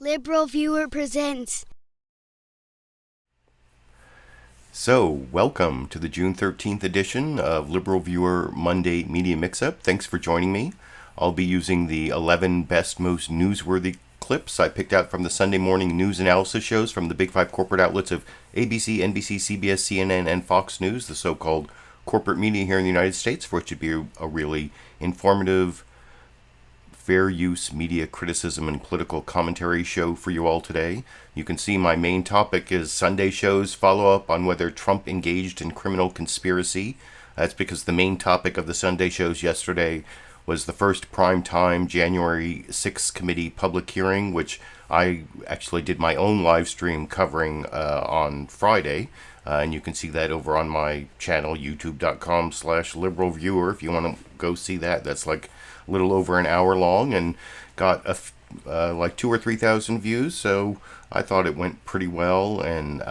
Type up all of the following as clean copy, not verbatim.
LiberalViewer presents. So, welcome to the June 13th edition of LiberalViewer Monday Media Mixup. Thanks for joining me. I'll be using the 11 best, most newsworthy clips I picked out from the Sunday morning news analysis shows from the big five corporate outlets of ABC, NBC, CBS, CNN, and Fox News, the so-called corporate media here in the United States, for which should be a really informative, fair use media criticism and political commentary show for you all today. You can see my main topic is Sunday shows follow up on whether Trump engaged in criminal conspiracy. That's because the main topic of the Sunday shows yesterday was the first primetime January 6th committee public hearing, which I actually did my own live stream covering on Friday. And you can see that over on my channel, youtube.com/liberalviewer, if you want to go see that. That's like a little over an hour long and got like 2,000 or 3,000 views. So I thought it went pretty well. And,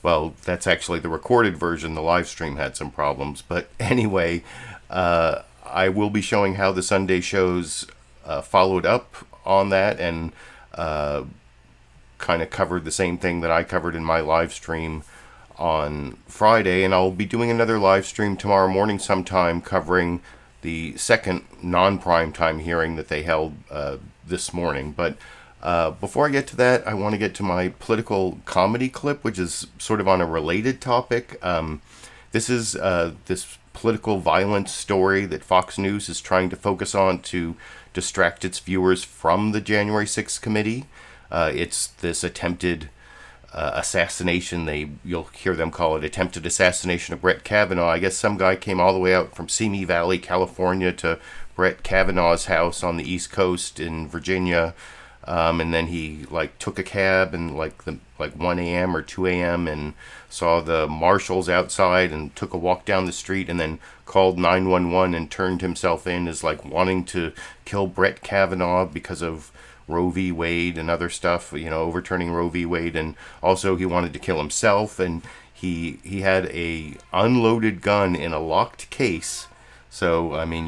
well, that's actually the recorded version. The live stream had some problems. But anyway, I will be showing how the Sunday shows followed up on that and kind of covered the same thing that I covered in my live stream on Friday. And I'll be doing another live stream tomorrow morning sometime covering the second non-primetime hearing that they held this morning. But before I get to that, I want to get to my political comedy clip, which is sort of on a related topic. This is this political violence story that Fox News is trying to focus on to distract its viewers from the January 6th committee. It's this attempted assassination. You'll hear them call it attempted assassination of Brett Kavanaugh. I guess some guy came all the way out from Simi Valley, California, to Brett Kavanaugh's house on the East Coast in Virginia, and then he took a cab and like 1 a.m. or 2 a.m. and saw the marshals outside and took a walk down the street and then called 911 and turned himself in as wanting to kill Brett Kavanaugh because of Roe v. Wade and other stuff, overturning Roe v. Wade, and also he wanted to kill himself, and he had a unloaded gun in a locked case. So I mean,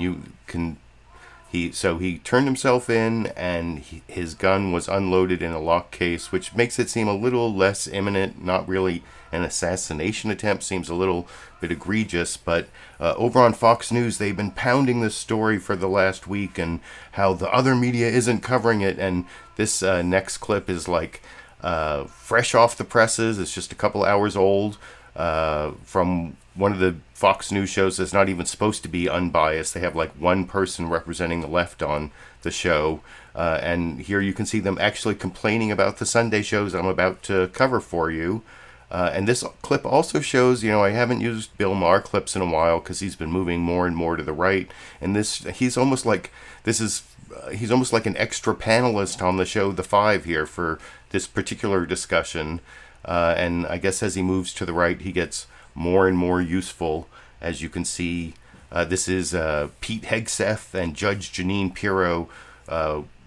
he turned himself in, and his gun was unloaded in a locked case, which makes it seem a little less imminent. Not really an assassination attempt, seems a little bit egregious, but over on Fox News, they've been pounding this story for the last week and how the other media isn't covering it. And this next clip is fresh off the presses. It's just a couple hours old from one of the Fox News shows that's not even supposed to be unbiased. They have one person representing the left on the show. And here you can see them actually complaining about the Sunday shows I'm about to cover for you. And this clip also shows, I haven't used Bill Maher clips in a while because he's been moving more and more to the right. And he's almost like an extra panelist on the show The Five here for this particular discussion. And I guess as he moves to the right, he gets more and more useful. As you can see, this is Pete Hegseth and Judge Jeanine Pirro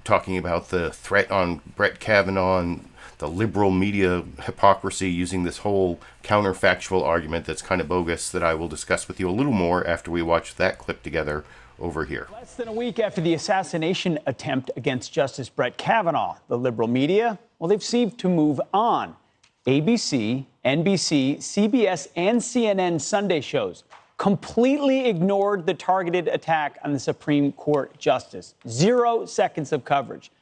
talking about the threat on Brett Kavanaugh and the liberal media hypocrisy, using this whole counterfactual argument that's kind of bogus that I will discuss with you a little more after we watch that clip together over here. Less than a week after the assassination attempt against Justice Brett Kavanaugh, the liberal media, they've seemed to move on. ABC, NBC, CBS, and CNN Sunday shows completely ignored the targeted attack on the Supreme Court justice. 0 seconds of coverage,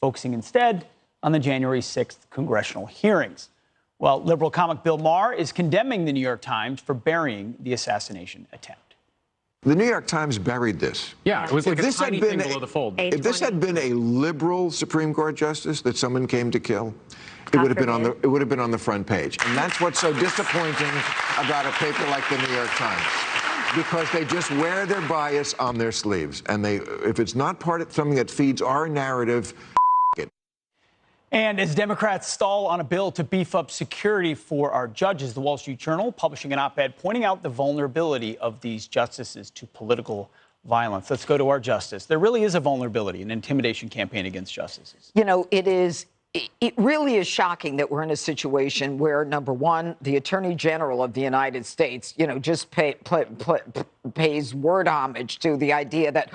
focusing instead on the January 6th congressional hearings. Well, liberal comic Bill Maher is condemning the New York Times for burying the assassination attempt. The New York Times buried this. Yeah, it was like a tiny thing below the fold. If this had been a liberal Supreme Court justice that someone came to kill, it would have been on the front page. And that's what's so disappointing about a paper like the New York Times, because they just wear their bias on their sleeves. And if it's not part of something that feeds our narrative, it. And as Democrats stall on a bill to beef up security for our judges, the Wall Street Journal publishing an op-ed pointing out the vulnerability of these justices to political violence. Let's go to our justice. There really is a vulnerability, an intimidation campaign against justices. It is it really is shocking that we're in a situation where, number one, the Attorney General of the United States, just pays word homage to the idea that,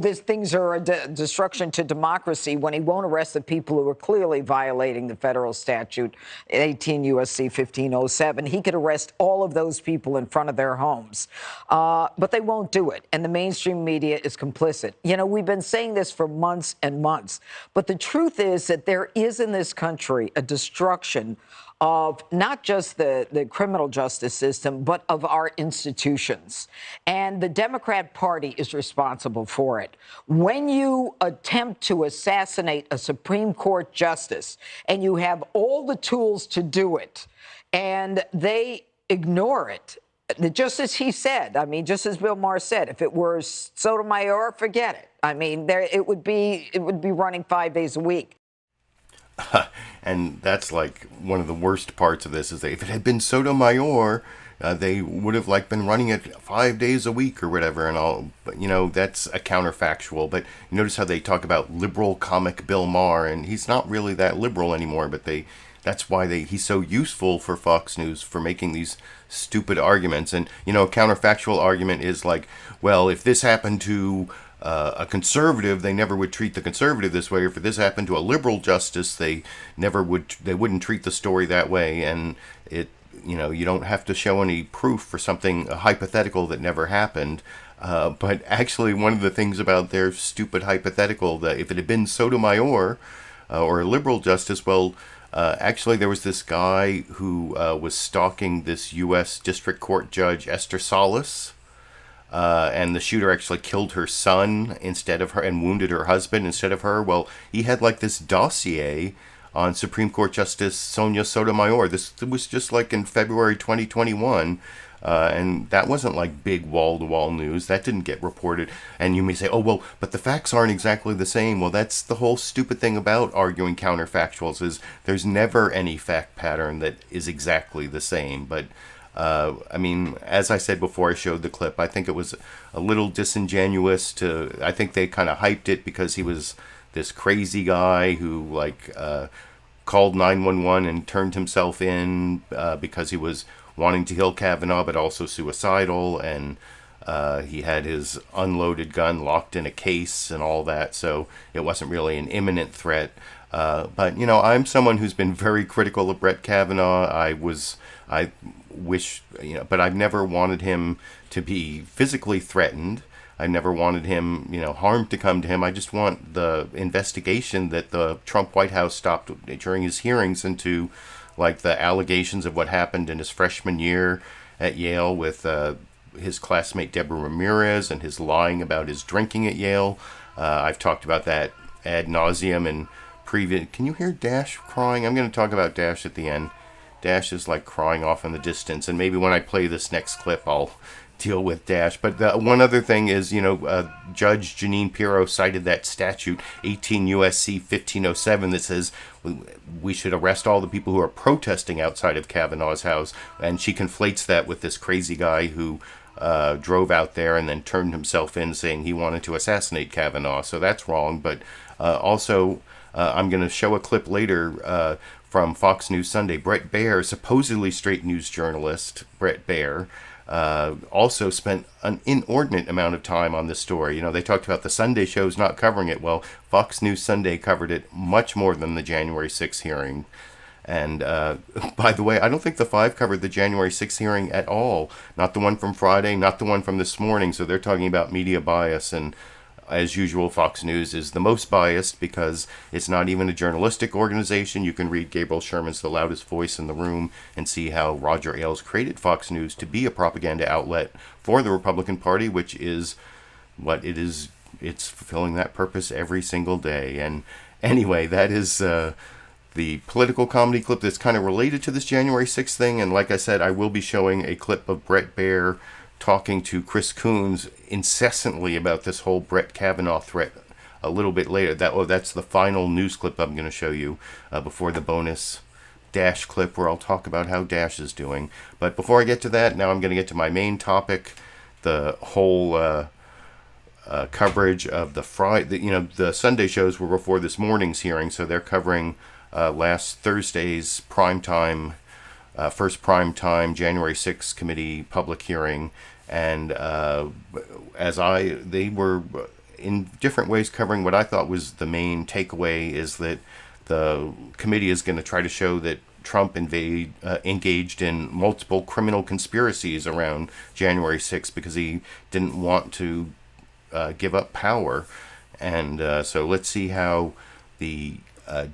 these things are a destruction to democracy, when he won't arrest the people who are clearly violating the federal statute, 18 U.S.C. 1507. He could arrest all of those people in front of their homes, but they won't do it. And the mainstream media is complicit. We've been saying this for months and months, but the truth is that there is in this country a destruction of not just the criminal justice system, but of our institutions. And the Democrat Party is responsible for it. When you attempt to assassinate a Supreme Court justice and you have all the tools to do it and they ignore it, just as he said, just as Bill Maher said, if it were Sotomayor, forget it. It would be running 5 days a week. And that's like one of the worst parts of this, is that if it had been Sotomayor, they would have been running it 5 days a week or whatever and all. But that's a counterfactual. But you notice how they talk about liberal comic Bill Maher, and he's not really that liberal anymore. But that's why he's so useful for Fox News, for making these stupid arguments. And a counterfactual argument is well, if this happened to a conservative, they never would treat the conservative this way. Or if this happened to a liberal justice, they wouldn't treat the story that way. And you don't have to show any proof for something hypothetical that never happened. But actually, one of the things about their stupid hypothetical, that if it had been Sotomayor or a liberal justice, actually there was this guy who was stalking this U.S. District Court Judge Esther Salas. And the shooter actually killed her son instead of her, and wounded her husband instead of her. Well, he had this dossier on Supreme Court Justice Sonia Sotomayor. This was just in February 2021. And that wasn't big wall-to-wall news. That didn't get reported. And you may say, but the facts aren't exactly the same. Well, that's the whole stupid thing about arguing counterfactuals, is there's never any fact pattern that is exactly the same. But as I said before I showed the clip, I think it was a little disingenuous I think they kind of hyped it because he was this crazy guy who called 911 and turned himself in because he was wanting to kill Kavanaugh, but also suicidal, and he had his unloaded gun locked in a case and all that, so it wasn't really an imminent threat. But I'm someone who's been very critical of Brett Kavanaugh. I wish, but I've never wanted him to be physically threatened. I never wanted him, harm to come to him. I just want the investigation that the Trump White House stopped during his hearings into, the allegations of what happened in his freshman year at Yale with his classmate Deborah Ramirez and his lying about his drinking at Yale. I've talked about that ad nauseum in previous. Can you hear Dash crying? I'm going to talk about Dash at the end. Dash is crying off in the distance, and maybe when I play this next clip, I'll deal with Dash. But one other thing is, Judge Jeanine Pirro cited that statute, 18 U.S.C. 1507, that says we should arrest all the people who are protesting outside of Kavanaugh's house, and she conflates that with this crazy guy who drove out there and then turned himself in, saying he wanted to assassinate Kavanaugh. So that's wrong. But also, I'm going to show a clip later from Fox News Sunday. Bret Baier, supposedly straight news journalist, Bret Baier, also spent an inordinate amount of time on this story. They talked about the Sunday shows not covering it. Well, Fox News Sunday covered it much more than the January 6th hearing. And by the way, I don't think the Five covered the January 6th hearing at all. Not the one from Friday, not the one from this morning. So they're talking about media bias, and as usual, Fox News is the most biased because it's not even a journalistic organization. You can read Gabriel Sherman's The Loudest Voice in the Room and see how Roger Ailes created Fox News to be a propaganda outlet for the Republican Party, which is what it is. It's fulfilling that purpose every single day. And anyway, that is the political comedy clip that's kind of related to this January 6th thing. And like I said, I will be showing a clip of Bret Baier talking to Chris Coons incessantly about this whole Brett Kavanaugh threat a little bit later. That's the final news clip I'm going to show you before the bonus Dash clip where I'll talk about how Dash is doing. But before I get to that, now I'm going to get to my main topic, the whole coverage of the the Sunday shows were before this morning's hearing, so they're covering last Thursday's primetime, first primetime January 6th committee public hearing, and they were in different ways covering what I thought was the main takeaway is that the committee is going to try to show that Trump engaged in multiple criminal conspiracies around January 6th because he didn't want to give up power. And so let's see how the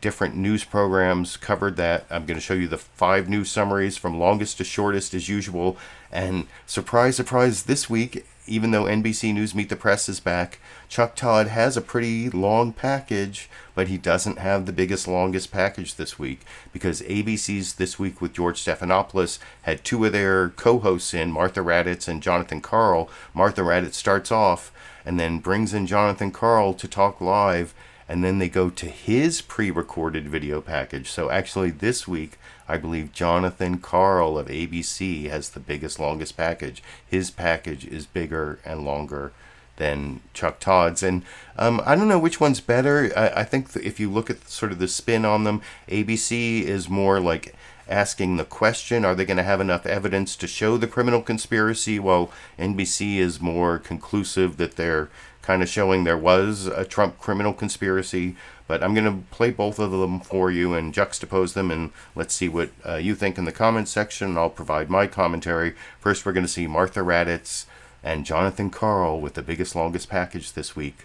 different news programs covered that. I'm going to show you the 5 news summaries from longest to shortest as usual. And surprise, surprise, this week, even though NBC News Meet the Press is back, Chuck Todd has a pretty long package, but he doesn't have the biggest, longest package this week because ABC's This Week with George Stephanopoulos had 2 of their co-hosts in, Martha Raddatz and Jon Karl. Martha Raddatz starts off and then brings in Jon Karl to talk live, and then they go to his pre-recorded video package. So actually this week, I believe Jon Karl of ABC has the biggest, longest package. His package is bigger and longer than Chuck Todd's. And I don't know which one's better. I think if you look at sort of the spin on them, ABC is more like asking the question, are they going to have enough evidence to show the criminal conspiracy? While NBC is more conclusive that they're kind of showing there was a Trump criminal conspiracy. But I'm going to play both of them for you and juxtapose them, and let's see what you think in the comments section. I'll provide my commentary. First, we're going to see Martha Raddatz and Jon Karl with the biggest, longest package this week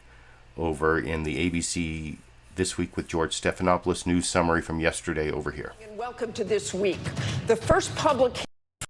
over in the ABC This Week with George Stephanopoulos news summary from yesterday over here. And welcome to This Week. The first public hearing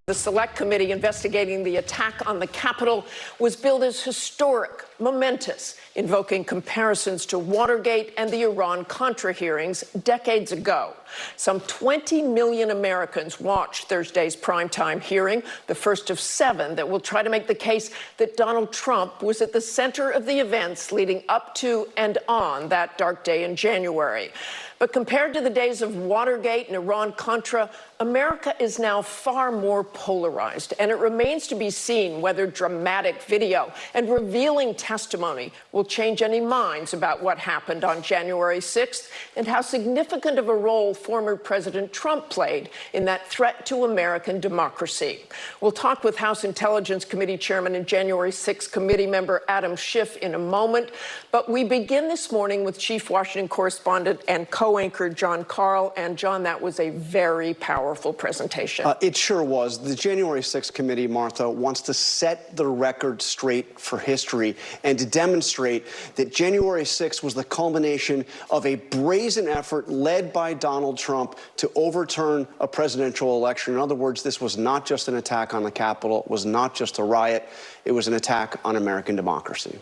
the Select Committee investigating the attack on the Capitol was billed as historic, momentous, invoking comparisons to Watergate and the Iran-Contra hearings decades ago. Some 20 million Americans watched Thursday's primetime hearing, the first of 7 that will try to make the case that Donald Trump was at the center of the events leading up to and on that dark day in January. But compared to the days of Watergate and Iran-Contra, America is now far more polarized, and it remains to be seen whether dramatic video and revealing testimony will change any minds about what happened on January 6th and how significant of a role former President Trump played in that threat to American democracy. We'll talk with House Intelligence Committee Chairman and January 6th committee member Adam Schiff in a moment, but we begin this morning with Chief Washington Correspondent and co-anchor Jon Karl. And John, that was a very powerful presentation. It sure was. The January 6th committee, Martha, wants to set the record straight for history and to demonstrate that January 6th was the culmination of a brazen effort led by Donald Trump to overturn a presidential election. In other words, this was not just an attack on the Capitol. It was not just a riot. It was an attack on American democracy.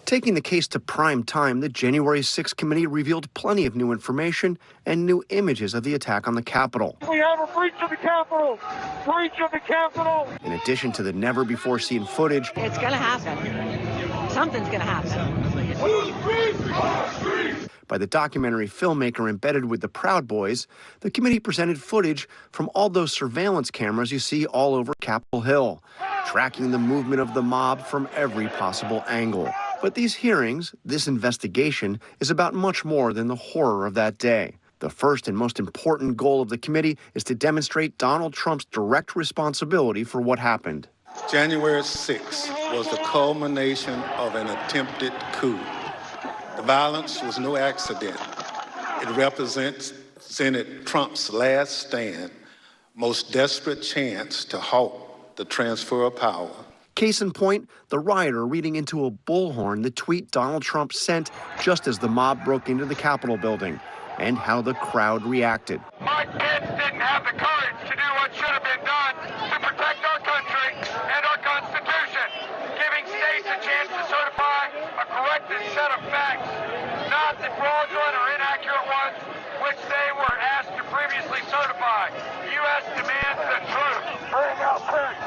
Taking the case to prime time, the January 6th committee revealed plenty of new information and new images of the attack on the Capitol. We have a breach of the Capitol! Breach of the Capitol! In addition to the never-before-seen footage, it's going to happen. Something's going to happen. By the documentary filmmaker embedded with the Proud Boys, the committee presented footage from all those surveillance cameras you see all over Capitol Hill, tracking the movement of the mob from every possible angle. But these hearings, this investigation, is about much more than the horror of that day. The first and most important goal of the committee is to demonstrate Donald Trump's direct responsibility for what happened. January 6th was the culmination of an attempted coup. The violence was no accident. It represented Trump's last stand, most desperate chance to halt the transfer of power. Case in point, the rioter reading into a bullhorn the tweet Donald Trump sent just as the mob broke into the Capitol building, and how the crowd reacted. My kids didn't have the courage to do what should have been done to protect our country and our Constitution, giving states a chance to certify a corrected set of facts, not the fraudulent or inaccurate ones which they were asked to previously certify. The U.S. demands the truth. Bring out print.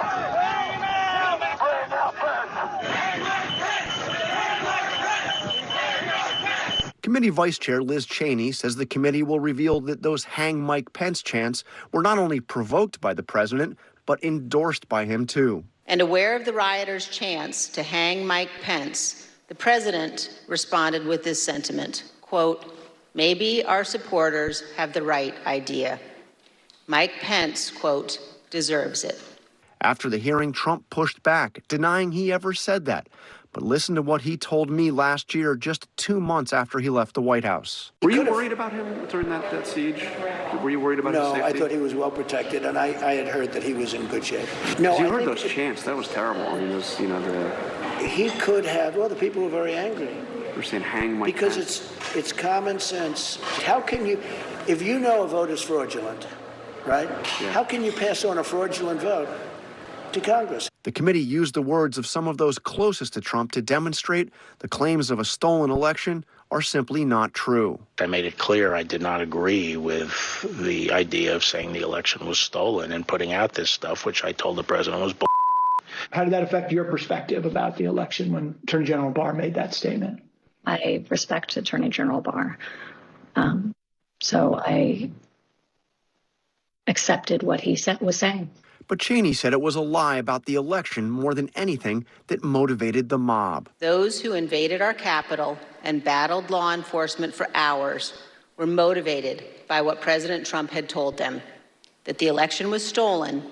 Bring out print. Committee Vice Chair Liz Cheney says the committee will reveal that those Hang Mike Pence chants were not only provoked by the president, but endorsed by him too. And aware of the rioters' chants to hang Mike Pence, The president responded with this sentiment, quote, "Maybe our supporters have the right idea." Mike Pence, quote, "deserves it." After the hearing, Trump pushed back, denying he ever said that. But listen to what he told me last year, just 2 months after he left the White House. Were you worried about him during that siege? Were you worried about his safety? No, I thought he was well protected, and I had heard that he was in good shape. No, you heard those chants. That was terrible. I mean, those, he could have. Well, the people were very angry. They're saying, "Hang Mike Because Pence." it's common sense. How can you, if you know a vote is fraudulent, right? Yeah. How can you pass on a fraudulent vote to Congress? The committee used the words of some of those closest to Trump to demonstrate the claims of a stolen election are simply not true. I made it clear I did not agree with the idea of saying the election was stolen and putting out this stuff, which I told the president was bull. How did that affect your perspective about the election when Attorney General Barr made that statement? I respect Attorney General Barr. So I accepted what he was saying. But Cheney said it was a lie about the election more than anything that motivated the mob. Those who invaded our Capitol and battled law enforcement for hours were motivated by what President Trump had told them, that the election was stolen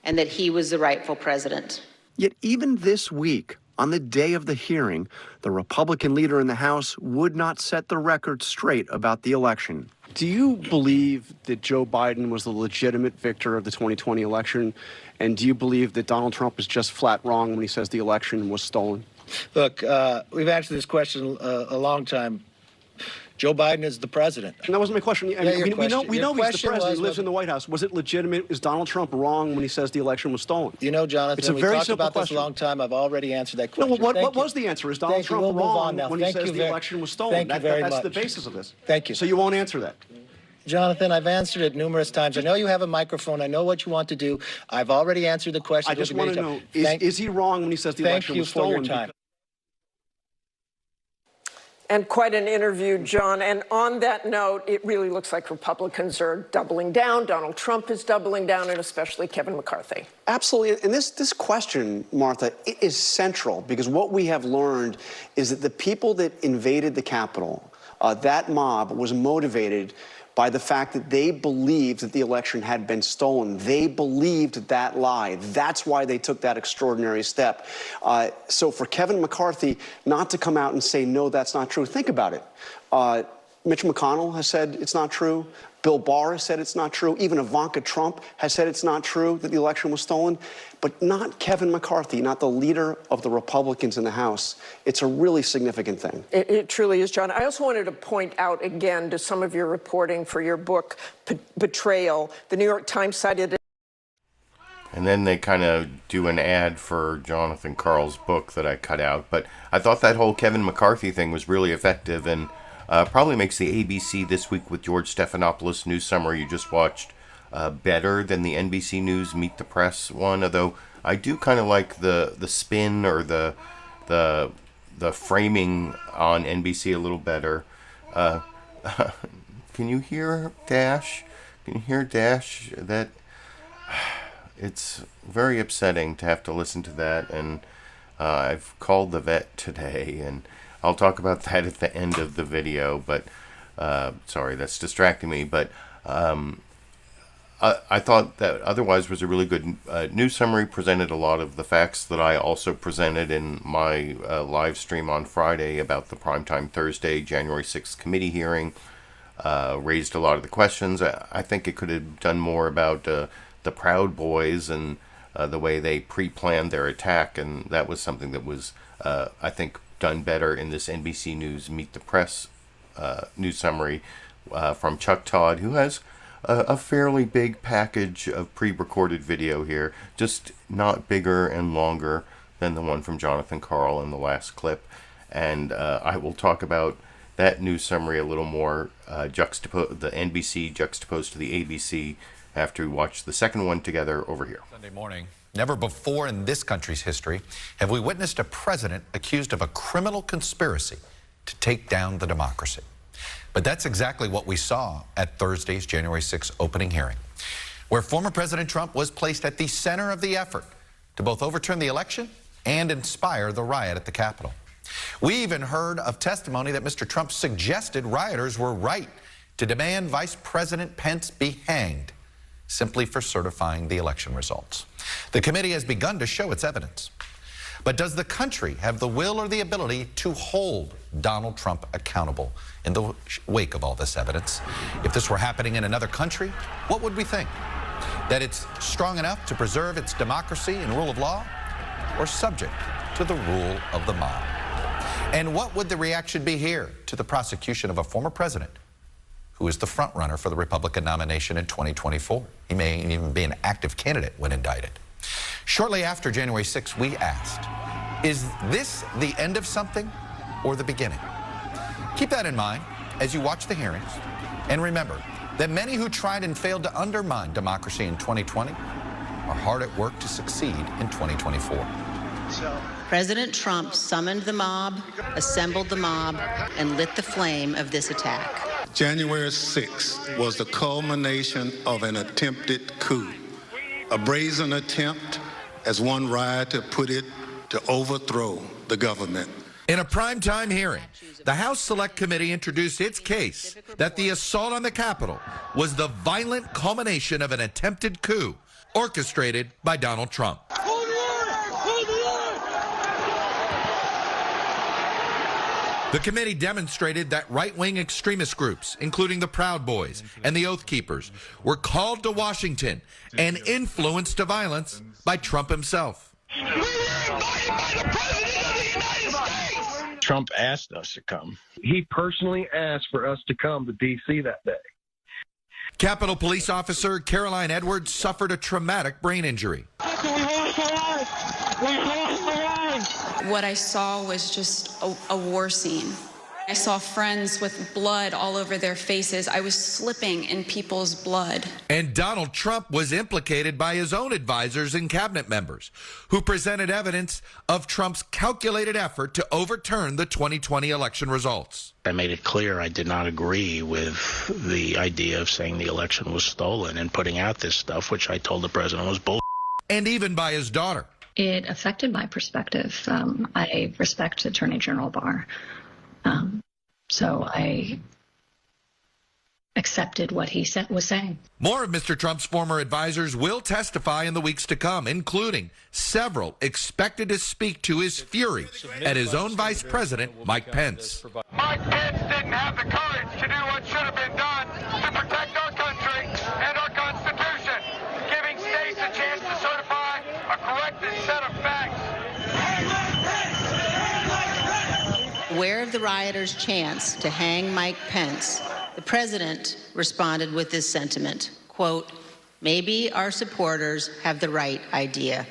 and that he was the rightful president. Yet even this week, on the day of the hearing, the Republican leader in the House would not set the record straight about the election. Do you believe that Joe Biden was the legitimate victor of the 2020 election? And do you believe that Donald Trump is just flat wrong when he says the election was stolen? Look, we've answered this question a long time. Joe Biden is the president. And that wasn't my question. We know he's the president. He lives in the was, White House. Was it legitimate? Is Donald Trump wrong when he says the election was stolen? You know, Jonathan, it's a we very talked simple about question. this a long time. I've already answered that question. No, what was the answer? Is Donald Trump wrong when he says the election was stolen? That's the basis of this. Thank you. So you won't answer that? Jonathan, I've answered it numerous times. I know you have a microphone. I know what you want to do. I've already answered the question. I just want to know, is he wrong when he says the election was stolen? Thank you for your time. And quite an interview, John. And on that note, it really looks like Republicans are doubling down. Donald Trump is doubling down, and especially Kevin McCarthy. Absolutely. And this question, Martha, is central because what we have learned is that the people that invaded the Capitol, that mob was motivated by the fact that they believed that the election had been stolen. They believed that lie. That's why they took that extraordinary step. So for Kevin McCarthy not to come out and say, no, that's not true, think about it. Mitch McConnell has said it's not true. Bill Maher has said it's not true. Even Ivanka Trump has said it's not true that the election was stolen. But not Kevin McCarthy, not the leader of the Republicans in the House. It's a really significant thing. It truly is, John. I also wanted to point out again to some of your reporting for your book, Betrayal. The New York Times cited it. And then they kind of do an ad for Jon Karl's book that I cut out. But I thought that whole Kevin McCarthy thing was really effective and probably makes the ABC This Week with George Stephanopoulos news summary you just watched better than the NBC News Meet the Press one. Although I do kind of like the spin or the framing on NBC a little better. Can you hear Dash? Can you hear Dash? That it's very upsetting to have to listen to that, and I've called the vet today, and I'll talk about that at the end of the video, but sorry, that's distracting me. But I thought that otherwise was a really good news summary, presented a lot of the facts that I also presented in my live stream on Friday about the Primetime Thursday, January 6th committee hearing, raised a lot of the questions. I think it could have done more about the Proud Boys and the way they pre-planned their attack, and that was something that was, I think, done better in this NBC News Meet the Press news summary from Chuck Todd, who has a fairly big package of pre-recorded video here, just not bigger and longer than the one from Jon Karl in the last clip. And I will talk about that news summary a little more, the NBC juxtaposed to the ABC, after we watch the second one together over here. Sunday morning. Never before in this country's history have we witnessed a president accused of a criminal conspiracy to take down the democracy. But that's exactly what we saw at Thursday's January 6th opening hearing, where former President Trump was placed at the center of the effort to both overturn the election and inspire the riot at the Capitol. We even heard of testimony that Mr. Trump suggested rioters were right to demand Vice President Pence be hanged simply for certifying the election results. The committee has begun to show its evidence. But does the country have the will or the ability to hold Donald Trump accountable in the wake of all this evidence? If this were happening in another country, what would we think? That it's strong enough to preserve its democracy and rule of law, or subject to the rule of the mob? And what would the reaction be here to the prosecution of a former president who is the front runner for the Republican nomination in 2024? He may even be an active candidate when indicted. Shortly after January 6th, we asked, is this the end of something or the beginning? Keep that in mind as you watch the hearings, and remember that many who tried and failed to undermine democracy in 2020 are hard at work to succeed in 2024. President Trump summoned the mob, assembled the mob, and lit the flame of this attack. January 6th was the culmination of an attempted coup, a brazen attempt, as one rioter put it, to overthrow the government. In a primetime hearing, the House Select Committee introduced its case that the assault on the Capitol was the violent culmination of an attempted coup orchestrated by Donald Trump. The committee demonstrated that right-wing extremist groups, including the Proud Boys and the Oath Keepers, were called to Washington and influenced to violence by Trump himself. Trump asked us to come. He personally asked for us to come to D.C. that day. Capitol Police Officer Caroline Edwards suffered a traumatic brain injury. What I saw was just a war scene. I saw friends with blood all over their faces. I was slipping in people's blood. And Donald Trump was implicated by his own advisors and cabinet members who presented evidence of Trump's calculated effort to overturn the 2020 election results. I made it clear I did not agree with the idea of saying the election was stolen and putting out this stuff, which I told the president was bull. And even by his daughter. It affected my perspective. I respect Attorney General Barr. So I accepted what he was saying. More of Mr. Trump's former advisors will testify in the weeks to come, including several expected to speak to his fury at his own Vice President, Mike Pence. Mike Pence didn't have the courage to do what should have been done to protect our country and our Constitution, giving states a chance to certify a corrected set of facts. Aware of the rioters' chance to hang Mike Pence, the president responded with this sentiment, quote, maybe our supporters have the right idea.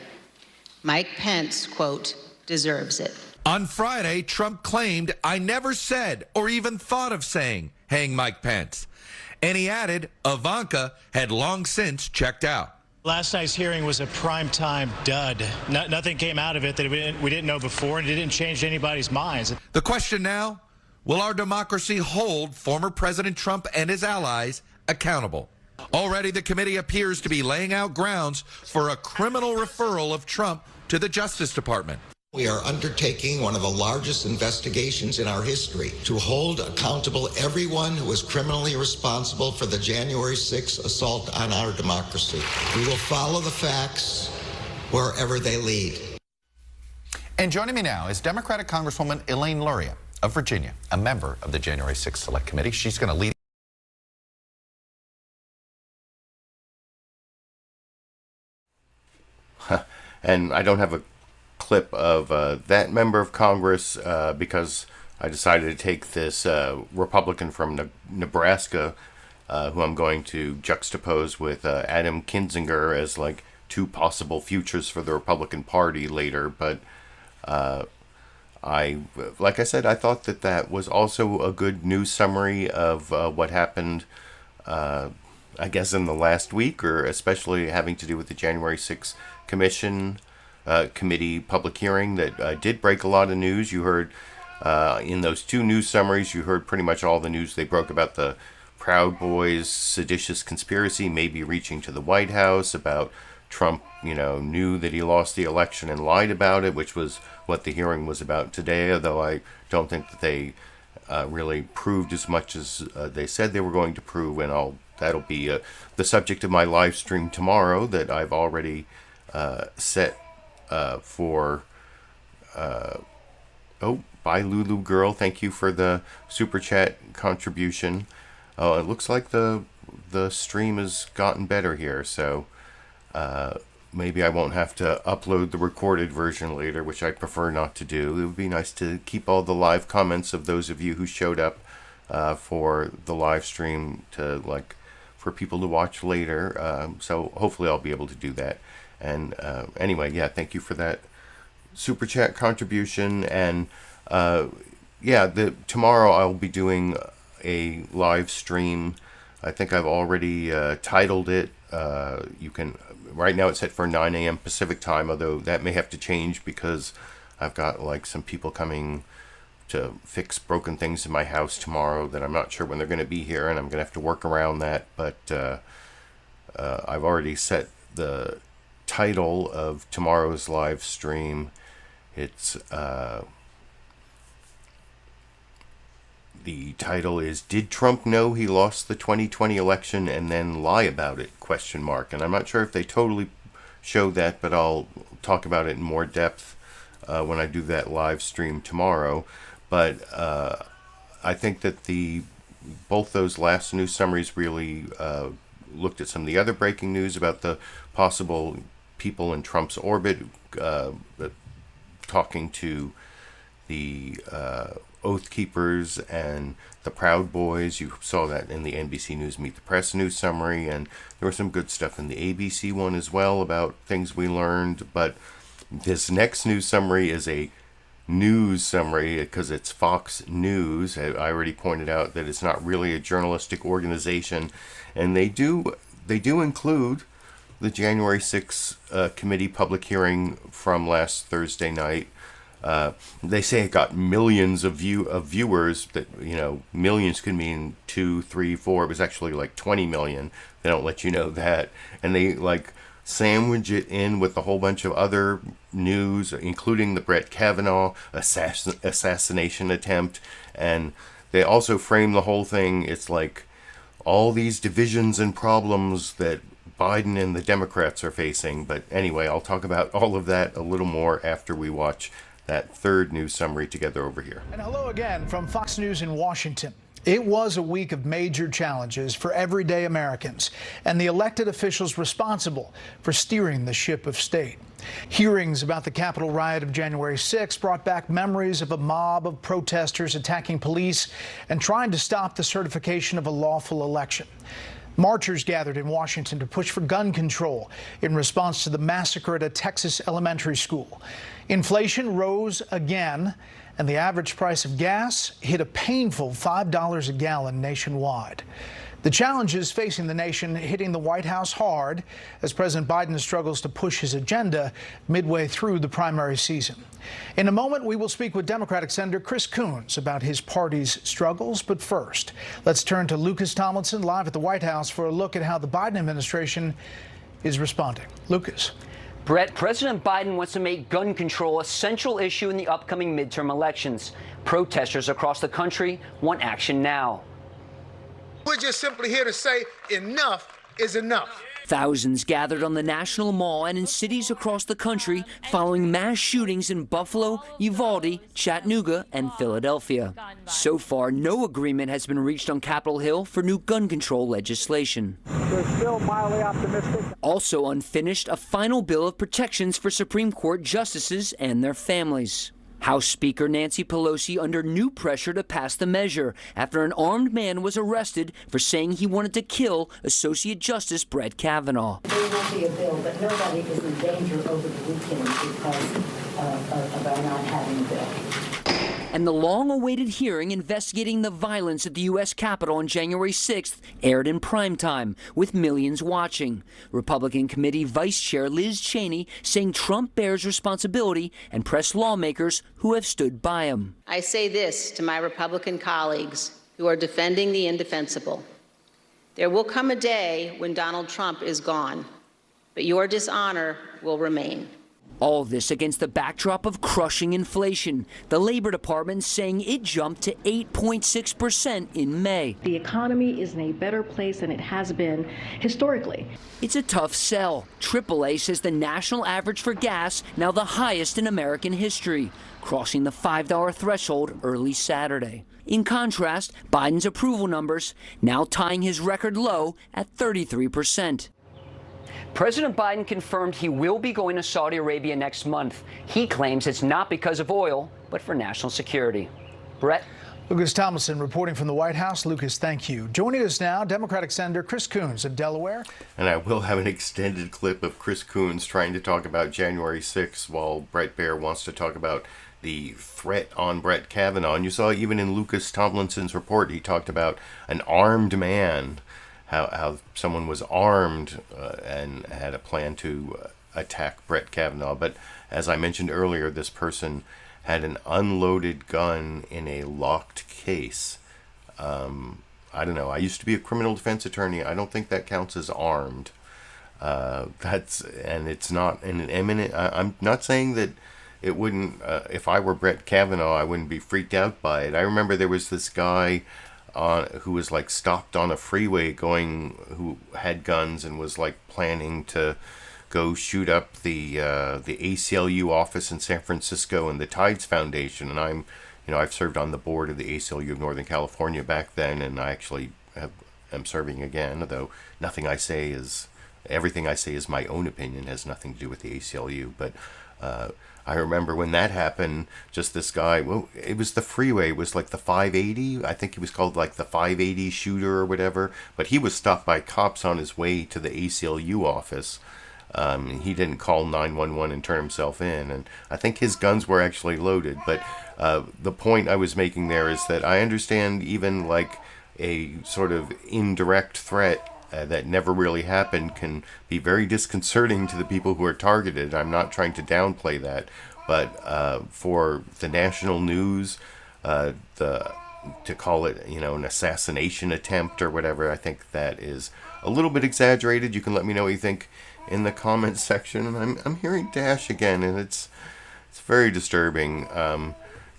Mike Pence, quote, deserves it. On Friday, Trump claimed, I never said or even thought of saying, hang Mike Pence. And he added, Ivanka had long since checked out. Last night's hearing was a primetime dud. Nothing came out of it that we didn't know before, and it didn't change anybody's minds. The question now, will our democracy hold former President Trump and his allies accountable? Already, the committee appears to be laying out grounds for a criminal referral of Trump to the Justice Department. We are undertaking one of the largest investigations in our history to hold accountable everyone who was criminally responsible for the January 6th assault on our democracy. We will follow the facts wherever they lead. And joining me now is Democratic Congresswoman Elaine Luria of Virginia, a member of the January 6th Select Committee. She's going to lead. And I don't have a clip of that member of Congress because I decided to take this Republican from Nebraska who I'm going to juxtapose with Adam Kinzinger as like two possible futures for the Republican Party later. But like I said, I thought that was also a good news summary of what happened, I guess, in the last week, or especially having to do with the January 6th committee public hearing that did break a lot of news. You heard in those two news summaries, you heard pretty much all the news they broke about the Proud Boys seditious conspiracy maybe reaching to the White House, about Trump, knew that he lost the election and lied about it, which was what the hearing was about today, although I don't think that they really proved as much as they said they were going to prove, and that'll be the subject of my live stream tomorrow that I've already set for... Bye Lulu Girl, thank you for the super chat contribution. It looks like the stream has gotten better here, so maybe I won't have to upload the recorded version later, which I prefer not to do. It would be nice to keep all the live comments of those of you who showed up for the live stream for people to watch later. So hopefully I'll be able to do that. And anyway, yeah, thank you for that super chat contribution. And tomorrow I'll be doing a live stream. I think I've already titled it. Right now it's set for 9 a.m. Pacific time, although that may have to change because I've got some people coming to fix broken things in my house tomorrow that I'm not sure when they're going to be here, and I'm going to have to work around that. But I've already set the title of tomorrow's live stream. It's the title is "Did Trump Know He Lost the 2020 Election and Then Lie About It?" ? And I'm not sure if they totally showed that, but I'll talk about it in more depth when I do that live stream tomorrow. But I think that both those last news summaries really looked at some of the other breaking news about the possible people in Trump's orbit talking to the Oath Keepers and the Proud Boys. You saw that in the NBC News Meet the Press news summary, and there was some good stuff in the ABC one as well about things we learned. But this next news summary is a news summary because it's Fox News. I already pointed out that it's not really a journalistic organization, and they do include the January 6th committee public hearing from last Thursday night. They say it got millions of viewers. That millions could mean 2, 3, 4. It was actually 20 million. They don't let you know that, and they sandwich it in with a whole bunch of other news, including the Brett Kavanaugh assassination attempt, and they also frame the whole thing. It's all these divisions and problems that Biden and the Democrats are facing. But anyway, I'll talk about all of that a little more after we watch that third news summary together over here. And hello again from Fox News in Washington. It was a week of major challenges for everyday Americans and the elected officials responsible for steering the ship of state. Hearings about the Capitol riot of January 6 brought back memories of a mob of protesters attacking police and trying to stop the certification of a lawful election. Marchers gathered in Washington to push for gun control in response to the massacre at a Texas elementary school. Inflation rose again, and the average price of gas hit a painful $5 a gallon nationwide. The challenges facing the nation hitting the White House hard as President Biden struggles to push his agenda midway through the primary season. In a moment, we will speak with Democratic Senator Chris Coons about his party's struggles. But first, let's turn to Lucas Tomlinson live at the White House for a look at how the Biden administration is responding. Lucas. Brett, President Biden wants to make gun control a central issue in the upcoming midterm elections. Protesters across the country want action now. We're just simply here to say enough is enough. Thousands gathered on the National Mall and in cities across the country following mass shootings in Buffalo, Uvalde, Chattanooga, and Philadelphia. So far, no agreement has been reached on Capitol Hill for new gun control legislation. We're still mildly optimistic. Also unfinished, a final bill of protections for Supreme Court justices and their families. House Speaker Nancy Pelosi under new pressure to pass the measure after an armed man was arrested for saying he wanted to kill Associate Justice Brett Kavanaugh. There will be a bill, but nobody is in danger over the weekend because of our not having a bill. And the long-awaited hearing investigating the violence at the U.S. Capitol on January 6th aired in primetime, with millions watching. Republican Committee Vice Chair Liz Cheney saying Trump bears responsibility and pressed lawmakers who have stood by him. I say this to my Republican colleagues who are defending the indefensible. There will come a day when Donald Trump is gone, but your dishonor will remain. All this against the backdrop of crushing inflation. The Labor Department saying it jumped to 8.6% in May. The economy is in a better place than it has been historically. It's a tough sell. AAA says the national average for gas now the highest in American history, crossing the $5 threshold early Saturday. In contrast, Biden's approval numbers now tying his record low at 33%. President Biden confirmed he will be going to Saudi Arabia next month. He claims it's not because of oil, but for national security. Brett? Lucas Tomlinson reporting from the White House. Lucas, thank you. Joining us now, Democratic Senator Chris Coons of Delaware. And I will have an extended clip of Chris Coons trying to talk about January 6th while Bret Baier wants to talk about the threat on Brett Kavanaugh. And you saw even in Lucas Tomlinson's report, he talked about an armed man, how someone was armed and had a plan to attack Brett Kavanaugh. But as I mentioned earlier, this person had an unloaded gun in a locked case. I don't know. I used to be a criminal defense attorney. I don't think that counts as armed. It's not an imminent. I'm not saying that it wouldn't. If I were Brett Kavanaugh, I wouldn't be freaked out by it. I remember there was this guy who was like stopped on a freeway who had guns and was like planning to go shoot up the ACLU office in San Francisco and the Tides Foundation. And I've served on the board of the ACLU of Northern California back then, and I actually am serving again, although everything I say is my own opinion, has nothing to do with the ACLU. But I remember when that happened, just this guy, well, it was the freeway, it was like the 580, I think he was called like the 580 shooter or whatever, but he was stopped by cops on his way to the ACLU office. He didn't call 911 and turn himself in, and I think his guns were actually loaded. But the point I was making there is that I understand even like a sort of indirect threat that never really happened can be very disconcerting to the people who are targeted. I'm not trying to downplay that, but for the national news, to call it, an assassination attempt or whatever, I think that is a little bit exaggerated. You can let me know what you think in the comments section. And I'm hearing Dash again, and it's very disturbing.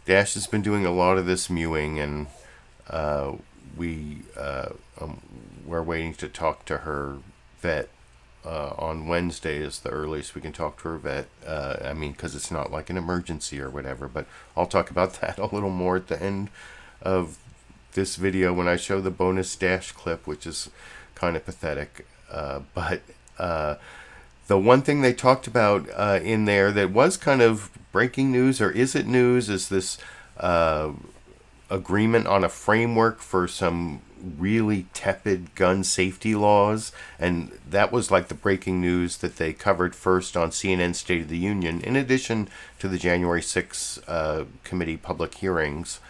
Dash has been doing a lot of this mewing, and we're waiting to talk to her vet on Wednesday is the earliest we can talk to her vet. Because it's not like an emergency or whatever, but I'll talk about that a little more at the end of this video when I show the bonus Dash clip, which is kind of pathetic. But the one thing they talked about in there that was kind of breaking news, or is it news, is this agreement on a framework for some really tepid gun safety laws. And that was like the breaking news that they covered first on CNN State of the Union, in addition to the January 6th committee public hearings.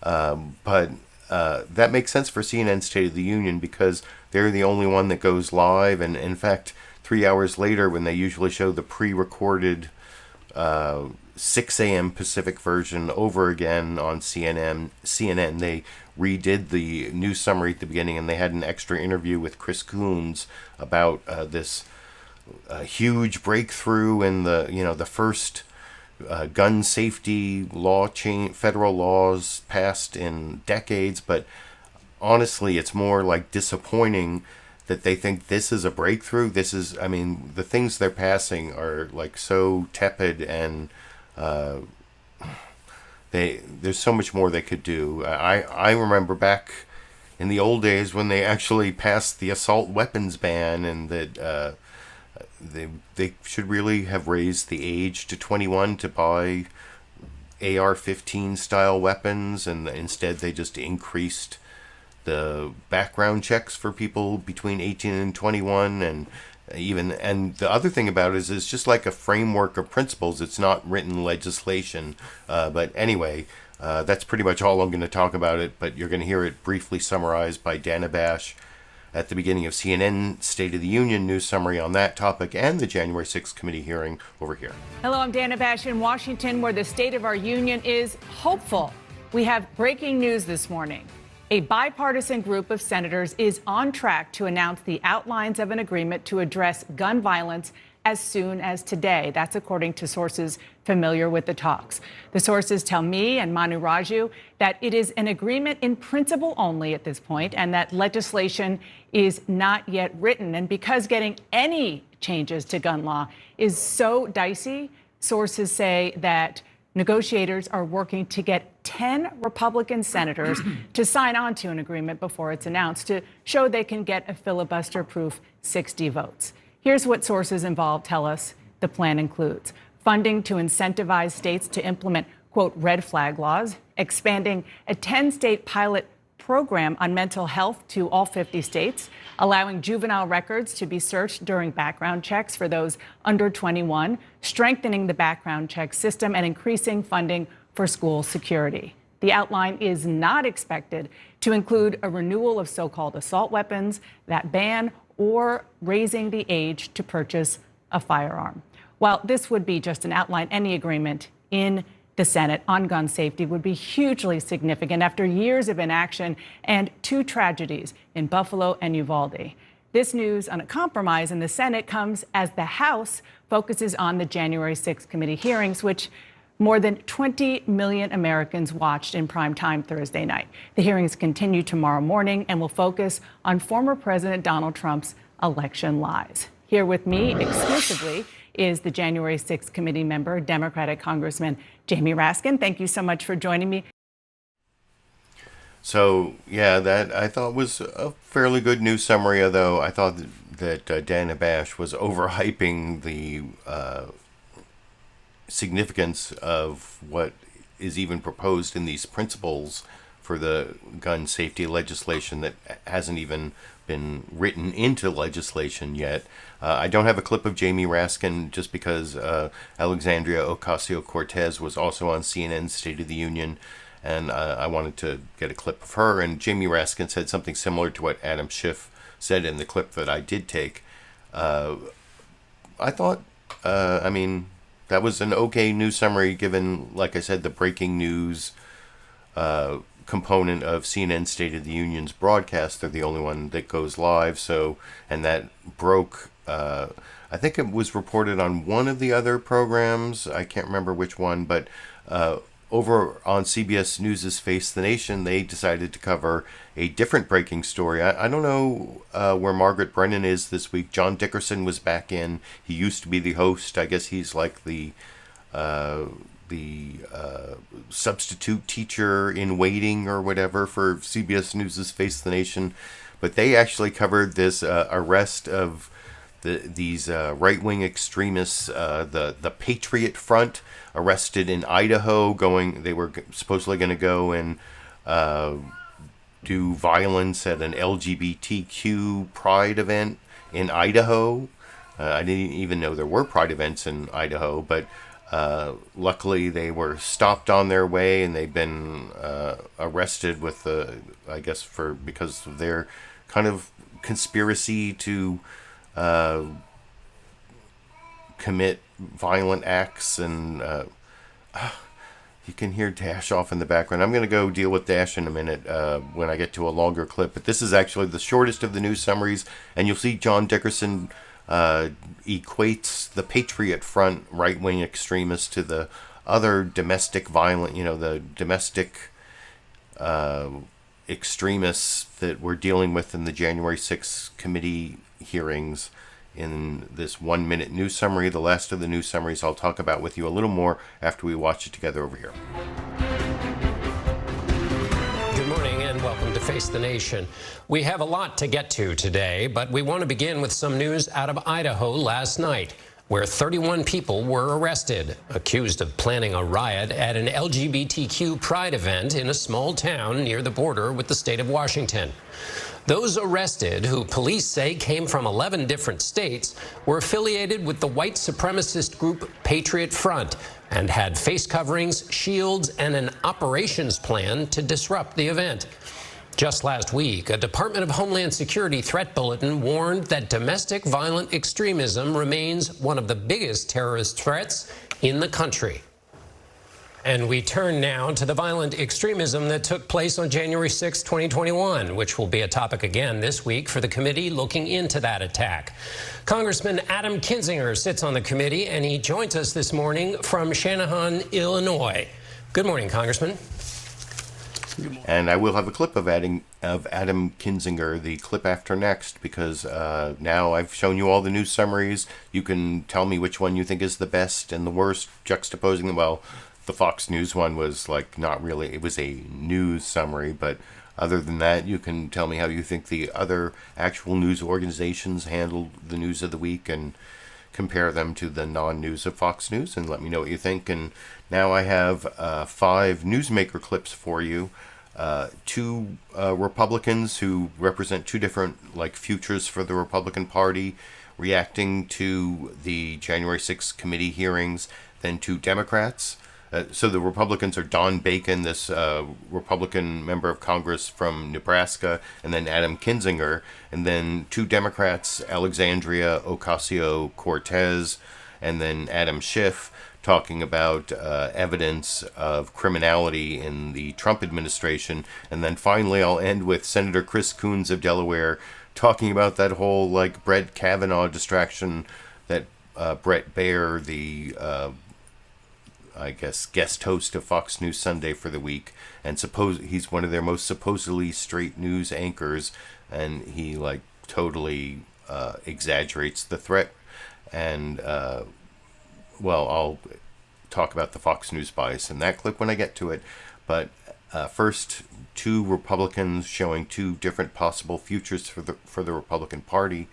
But that makes sense for CNN State of the Union because they're the only one that goes live. And in fact, 3 hours later, when they usually show the pre-recorded 6 a.m. Pacific version over again on CNN, they redid the news summary at the beginning, and they had an extra interview with Chris Coons about this huge breakthrough in the first gun safety law change, federal laws passed in decades. But honestly, it's more like disappointing that they think this is a breakthrough. The things they're passing are like so tepid, and there's so much more they could do. I remember back in the old days when they actually passed the assault weapons ban, and that they should really have raised the age to 21 to buy AR-15 style weapons, and instead they just increased the background checks for people between 18 and 21, and the other thing about it is it's just like a framework of principles. It's not written legislation. But anyway, that's pretty much all I'm going to talk about it. But you're going to hear it briefly summarized by Dana Bash at the beginning of CNN State of the Union news summary on that topic and the January 6th committee hearing over here. Hello, I'm Dana Bash in Washington, where the State of our Union is hopeful. We have breaking news this morning. A bipartisan group of senators is on track to announce the outlines of an agreement to address gun violence as soon as today. That's according to sources familiar with the talks. The sources tell me and Manu Raju that it is an agreement in principle only at this point and that legislation is not yet written. And because getting any changes to gun law is so dicey, sources say that negotiators are working to get 10 Republican senators to sign on to an agreement before it's announced to show they can get a filibuster-proof 60 votes. Here's what sources involved tell us the plan includes: funding to incentivize states to implement, quote, red flag laws, expanding a 10-state pilot program on mental health to all 50 states, allowing juvenile records to be searched during background checks for those under 21, strengthening the background check system, and increasing funding for school security. The outline is not expected to include a renewal of so-called assault weapons, that ban, or raising the age to purchase a firearm. While this would be just an outline, any agreement in the Senate on gun safety would be hugely significant after years of inaction and 2 tragedies in Buffalo and Uvalde. This news on a compromise in the Senate comes as the House focuses on the January 6th committee hearings, which more than 20 million Americans watched in prime time Thursday night. The hearings continue tomorrow morning and will focus on former President Donald Trump's election lies. Here with me exclusively is the January 6th committee member, Democratic Congressman Jamie Raskin. Thank you so much for joining me. So, yeah, that I thought was a fairly good news summary, although I thought that Dana Bash was overhyping the significance of what is even proposed in these principles for the gun safety legislation that hasn't even been written into legislation yet. I don't have a clip of Jamie Raskin just because Alexandria Ocasio-Cortez was also on CNN's State of the Union, and I wanted to get a clip of her. And Jamie Raskin said something similar to what Adam Schiff said in the clip that I did take. I thought, that was an okay news summary given, like I said, the breaking news component of CNN State of the Union's broadcast. They're the only one that goes live. So, and that broke, I think it was reported on one of the other programs. I can't remember which one, but over on CBS News' Face the Nation, they decided to cover a different breaking story. I don't know where Margaret Brennan is this week. John Dickerson was back in. He used to be the host. I guess he's like the substitute teacher in waiting or whatever for CBS News' Face the Nation. But they actually covered this arrest of these right-wing extremists, the Patriot Front, arrested in Idaho. They were supposedly going to go and do violence at an LGBTQ pride event in Idaho. I didn't even know there were pride events in Idaho, but luckily they were stopped on their way and they've been arrested with because of their kind of conspiracy to commit violent acts. And you can hear Dash off in the background. I'm going to go deal with Dash in a minute when I get to a longer clip, but this is actually the shortest of the news summaries, and you'll see John Dickerson equates the Patriot Front right-wing extremists to the other domestic violent, the domestic extremists that we're dealing with in the January 6th committee hearings in this 1-minute news summary. The last of the news summaries I'll talk about with you a little more after we watch it together over here. Good morning and welcome to Face the Nation. We have a lot to get to today, but we want to begin with some news out of Idaho last night, where 31 people were arrested, accused of planning a riot at an LGBTQ pride event in a small town near the border with the state of Washington. Those arrested, who police say came from 11 different states, were affiliated with the white supremacist group Patriot Front and had face coverings, shields, and an operations plan to disrupt the event. Just last week, a Department of Homeland Security threat bulletin warned that domestic violent extremism remains one of the biggest terrorist threats in the country. And we turn now to the violent extremism that took place on January 6, 2021, which will be a topic again this week for the committee looking into that attack. Congressman Adam Kinzinger sits on the committee, and he joins us this morning from Channahon, Illinois. Good morning, Congressman. And I will have a clip of Adam Kinzinger, the clip after next, because now I've shown you all the news summaries. You can tell me which one you think is the best and the worst, juxtaposing them. Well, the Fox News one was like not really, it was a news summary, but other than that, you can tell me how you think the other actual news organizations handled the news of the week and compare them to the non-news of Fox News and let me know what you think. And now I have 5 newsmaker clips for you. 2 Republicans who represent 2 different futures for the Republican Party reacting to the January 6th committee hearings, then 2 Democrats. So the Republicans are Don Bacon, this Republican member of Congress from Nebraska, and then Adam Kinzinger, and then 2 Democrats, Alexandria Ocasio-Cortez, and then Adam Schiff, talking about evidence of criminality in the Trump administration. And then finally I'll end with Senator Chris Coons of Delaware talking about that whole Brett Kavanaugh distraction that Bret Baier, the I guess guest host of Fox News Sunday for the week, and he's one of their most supposedly straight news anchors, and he totally exaggerates the threat. And well, I'll talk about the Fox News bias in that clip when I get to it. But first, 2 Republicans showing 2 different possible futures for the Republican Party.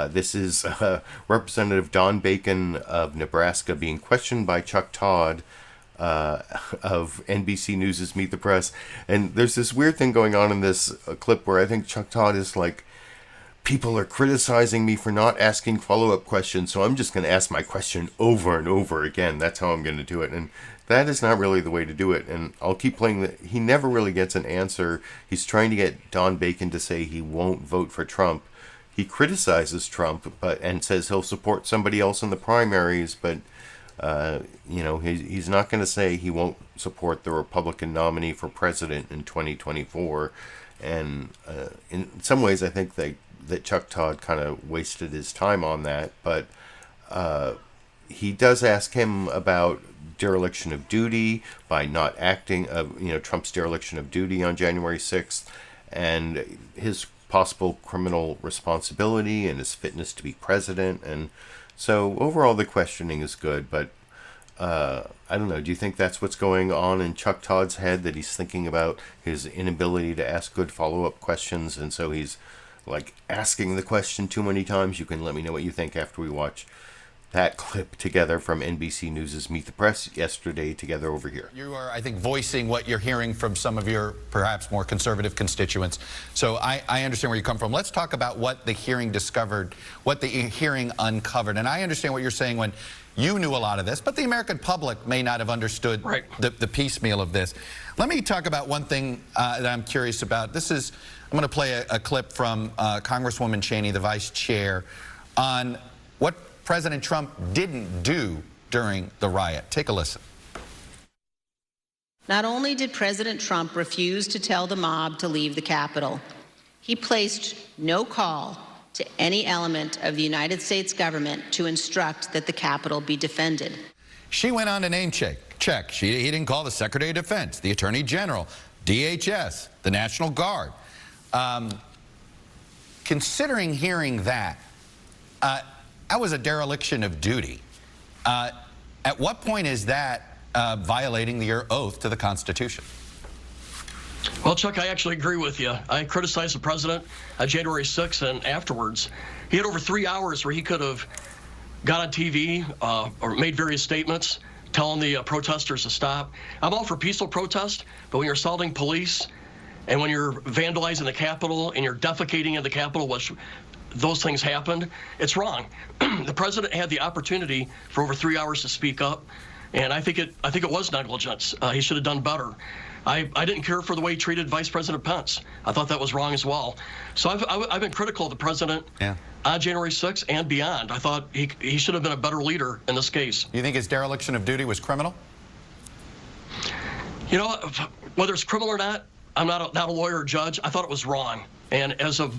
This is Representative Don Bacon of Nebraska being questioned by Chuck Todd of NBC News' Meet the Press. And there's this weird thing going on in this clip where I think Chuck Todd is people are criticizing me for not asking follow-up questions, so I'm just going to ask my question over and over again. That's how I'm going to do it. And that is not really the way to do it. And I'll keep playing he never really gets an answer. He's trying to get Don Bacon to say he won't vote for Trump. He criticizes Trump and says he'll support somebody else in the primaries, but he's not going to say he won't support the Republican nominee for president in 2024. And in some ways, I think that Chuck Todd kind of wasted his time on that, but he does ask him about dereliction of duty by not acting, Trump's dereliction of duty on January 6th, and his possible criminal responsibility and his fitness to be president. And so overall the questioning is good, but I don't know, do you think that's what's going on in Chuck Todd's head, that he's thinking about his inability to ask good follow-up questions, and so he's asking the question too many times? You can let me know what you think after we watch that clip together from NBC News' Meet the Press yesterday together over here. You are, I think, voicing what you're hearing from some of your perhaps more conservative constituents. So I understand where you come from. Let's talk about what the hearing discovered, what the hearing uncovered. And I understand what you're saying when you knew a lot of this, but the American public may not have understood the piecemeal of this. Let me talk about one thing that I'm curious about. I'm going to play a clip from Congresswoman Cheney, the vice chair, on what President Trump didn't do during the riot. Take a listen. Not only did President Trump refuse to tell the mob to leave the Capitol, he placed no call to any element of the United States government to instruct that the Capitol be defended. She went on to name check. He didn't call the Secretary of Defense, the Attorney General, DHS, the National Guard. Considering hearing that was a dereliction of duty. At what point is that violating your oath to the Constitution? Well, Chuck, I actually agree with you. I criticized the president on January 6th and afterwards. He had over 3 hours where he could have got on TV or made various statements telling the protesters to stop. I'm all for peaceful protest, but when you're assaulting police and when you're vandalizing the Capitol and you're defecating in the Capitol, which those things happened, it's wrong. The president had the opportunity for over 3 hours to speak up, and I think it was negligence. He should have done better. I didn't care for the way he treated Vice President Pence. I thought that was wrong as well. So I've been critical of the president on January 6th and beyond. I thought he should have been a better leader in this case. You think his dereliction of duty was criminal? You know, whether it's criminal or not, I'm not a lawyer or judge. I thought it was wrong. And as a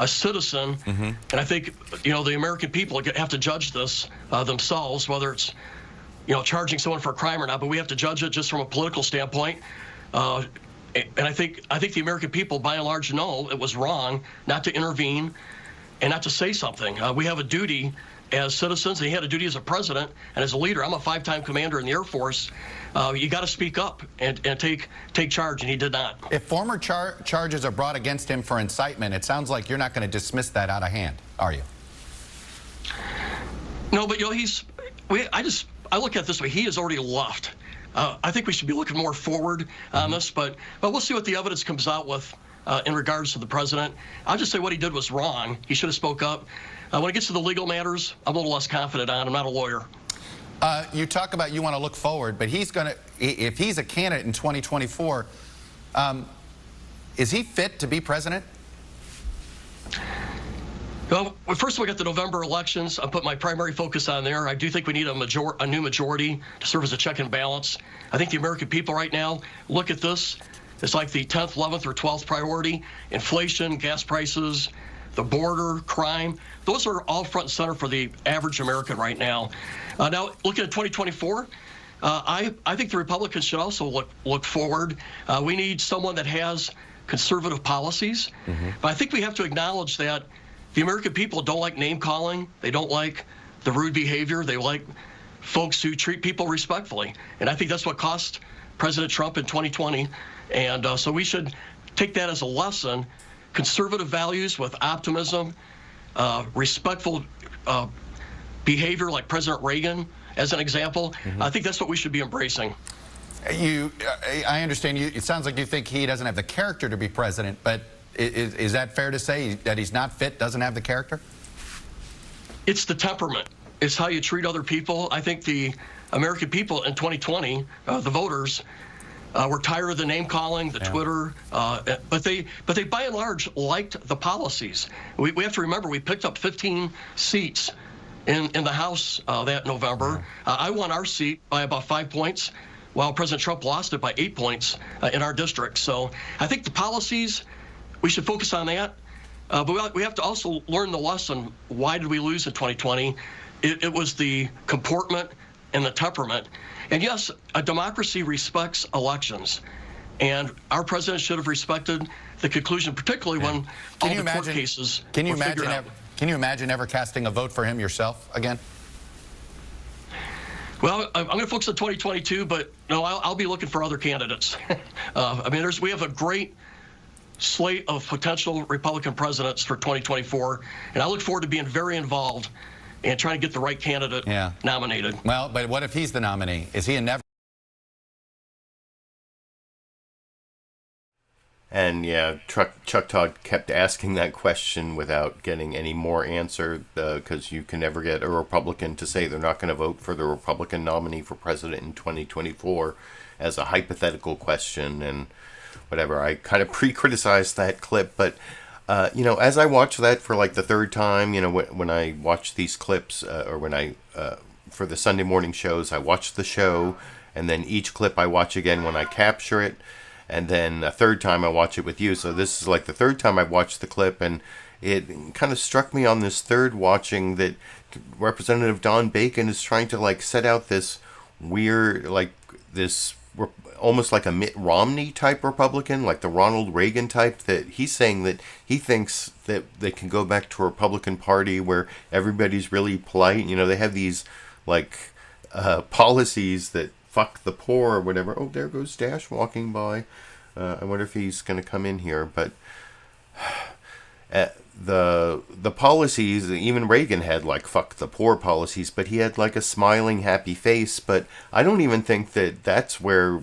citizen, and I think, the American people have to judge this themselves, whether it's, charging someone for a crime or not, but we have to judge it just from a political standpoint. And I think the American people, by and large, know it was wrong not to intervene and not to say something. We have a duty as citizens, and he had a duty as a president and as a leader. I'm a 5-time commander in the Air Force. You got to speak up and take charge, and he did not. If former charges are brought against him for incitement, it sounds like you're not going to dismiss that out of hand, are you? No, but I look at it this way. He has already left. I think we should be looking more forward on this, but we'll see what the evidence comes out with in regards to the president. I'll just say what he did was wrong. He should have spoke up. When it gets to the legal matters, I'm a little less confident on. I'm not a lawyer. You talk about you want to look forward, but if he's a candidate in 2024, is he fit to be president? Well, first of all, we got the November elections. I put my primary focus on there. I do think we need a new majority to serve as a check and balance. I think the American people right now look at this. It's like the 10th, 11th, or 12th priority. Inflation, gas prices, the border, crime. Those are all front and center for the average American right now. Now, looking at 2024, I think the Republicans should also look forward. We need someone that has conservative policies. But I think we have to acknowledge that the American people don't like name calling. They don't like the rude behavior. They like folks who treat people respectfully. And I think that's what cost President Trump in 2020. And so we should take that as a lesson. Conservative values with optimism, respectful behavior like President Reagan, as an example. I think that's what we should be embracing. I understand you. It sounds like you think he doesn't have the character to be president, but is that fair to say that he's not fit, doesn't have the character? It's the temperament. It's how you treat other people. I think the American people in 2020, the voters, were tired of the name calling, the Twitter, but they by and large liked the policies. We have to remember we picked up 15 seats in the House that November. I won our seat by about 5 points, while President Trump lost it by 8 points in our district. So I think the policies, we should focus on that. But we have to also learn the lesson. Why did we lose in 2020? It was the comportment and the temperament. And yes, a democracy respects elections. And our president should have respected the conclusion, particularly when all the court cases were figured out. Can you imagine ever casting a vote for him yourself again? Well, I'm going to focus on 2022, but no, I'll be looking for other candidates. I mean, we have a great slate of potential Republican presidents for 2024, and I look forward to being very involved and trying to get the right candidate nominated. Well, but what if he's the nominee? Is he a never? And yeah, Chuck Todd kept asking that question without getting any more answer, because you can never get a Republican to say they're not going to vote for the Republican nominee for president in 2024 as a hypothetical question and whatever. I kind of pre-criticized that clip, but as I watched that for like the third time, when I watch these clips, or when I, for the Sunday morning shows, I watch the show, and then each clip I watch again when I capture it, and then a third time I watch it with you. So this is like the third time I watched the clip, and it kind of struck me on this third watching that Representative Don Bacon is trying to like set out this weird, like this almost like a Mitt Romney type Republican, like the Ronald Reagan type, that he's saying that he thinks that they can go back to a Republican Party where everybody's really polite. They have these like policies that fuck the poor or whatever. Oh, there goes Dash walking by. I wonder if he's going to come in here. But the policies, even Reagan had like fuck the poor policies, but he had like a smiling, happy face. But I don't even think that that's where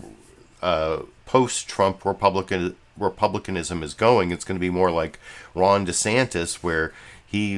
post-Trump Republicanism is going. It's going to be more like Ron DeSantis, where he,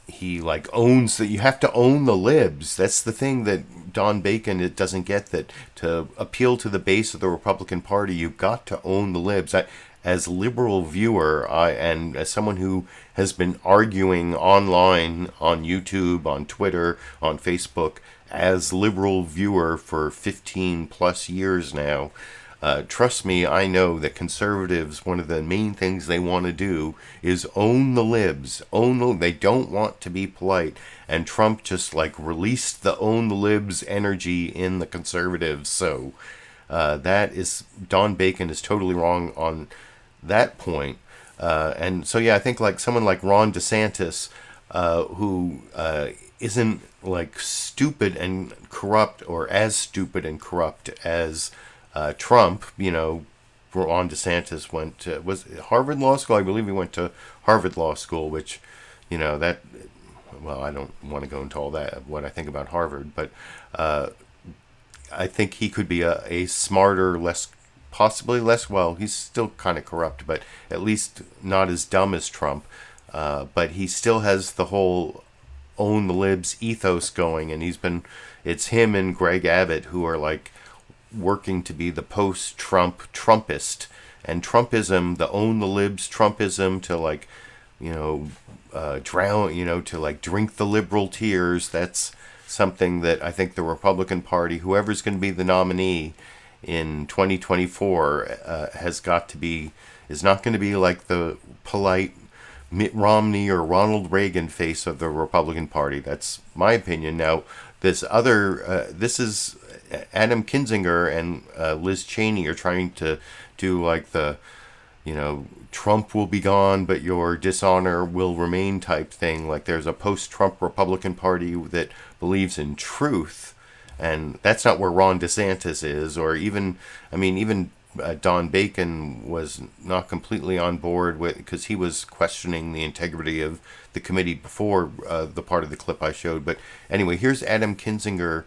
he like owns that you have to own the libs. That's the thing that Don Bacon doesn't get, that to appeal to the base of the Republican Party, you've got to own the libs. As LiberalViewer, and as someone who has been arguing online, on YouTube, on Twitter, on Facebook, as LiberalViewer for 15 plus years now, trust me, I know that conservatives, one of the main things they want to do is own the libs. They don't want to be polite. And Trump just like released the own the libs energy in the conservatives. So that is, Don Bacon is totally wrong on that point. And so, yeah, I think like someone like Ron DeSantis, who isn't like stupid and corrupt or as stupid and corrupt as Trump, you know, Ron DeSantis went to, was it Harvard Law School? I believe he went to Harvard Law School, which, you know, that, well, I don't want to go into all that, what I think about Harvard, but I think he could be a smarter, possibly less, well, he's still kind of corrupt, but at least not as dumb as Trump. But he still has the whole own the libs ethos going, and it's him and Greg Abbott who are like working to be the post-Trump Trumpist, and Trumpism, the own the libs Trumpism, to like, you know, drown, you know, to like drink the liberal tears. That's something that I think the Republican Party, whoever's going to be the nominee in 2024, is not going to be like the polite Mitt Romney or Ronald Reagan face of the Republican Party. That's my opinion. Now, this is Adam Kinzinger and Liz Cheney are trying to do like the, you know, Trump will be gone, but your dishonor will remain type thing. Like there's a post-Trump Republican Party that believes in truth, and that's not where Ron DeSantis is, or even Don Bacon was not completely on board with, because he was questioning the integrity of the committee before the part of the clip I showed. But anyway, here's Adam Kinzinger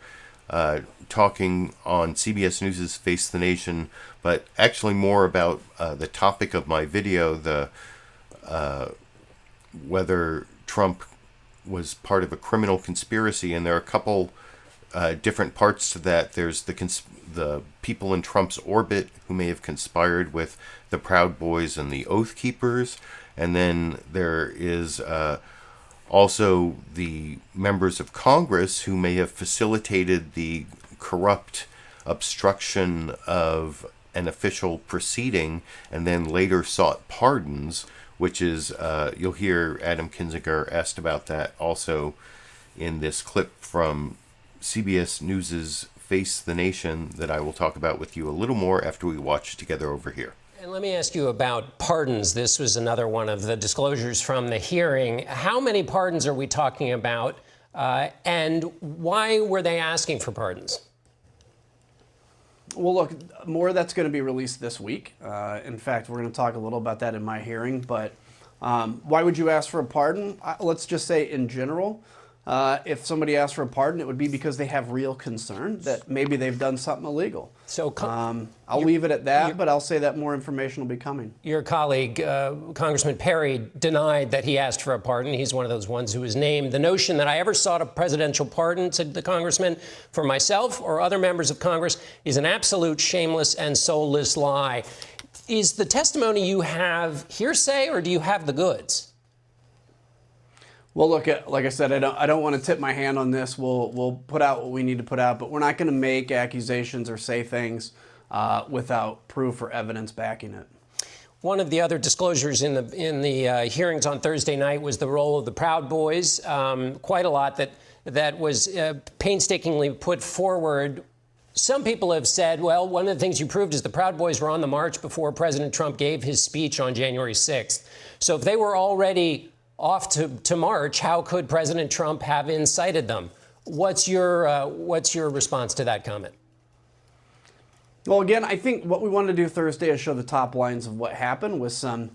talking on CBS News' Face the Nation, but actually more about the topic of my video, whether Trump was part of a criminal conspiracy. And there are a couple different parts to that. There's the people in Trump's orbit who may have conspired with the Proud Boys and the Oath Keepers. And then there is also the members of Congress who may have facilitated the corrupt obstruction of an official proceeding and then later sought pardons, which is, you'll hear Adam Kinzinger asked about that also in this clip from CBS News' Face the Nation that I will talk about with you a little more after we watch together over here. And let me ask you about pardons. This was another one of the disclosures from the hearing. How many pardons are we talking about, and why were they asking for pardons? Well, look, more that's going to be released this week. In fact, we're going to talk a little about that in my hearing. But why would you ask for a pardon? Let's just say in general, if somebody asks for a pardon, it would be because they have real concern that maybe they've done something illegal. So I'll leave it at that, but I'll say that more information will be coming. Your colleague, Congressman Perry, denied that he asked for a pardon. He's one of those ones who was named. The notion that I ever sought a presidential pardon, said the congressman, for myself or other members of Congress is an absolute shameless and soulless lie. Is the testimony you have hearsay, or do you have the goods? Well, look, like I said, I don't want to tip my hand on this. We'll put out what we need to put out, but we're not going to make accusations or say things without proof or evidence backing it. One of the other disclosures in the hearings on Thursday night was the role of the Proud Boys. Quite a lot that was painstakingly put forward. Some people have said, well, one of the things you proved is the Proud Boys were on the march before President Trump gave his speech on January 6th. So if they were already off to march, how could President Trump have incited them? What's your response to that comment? Well, again, I think what we wanted to do Thursday is show the top lines of what happened with some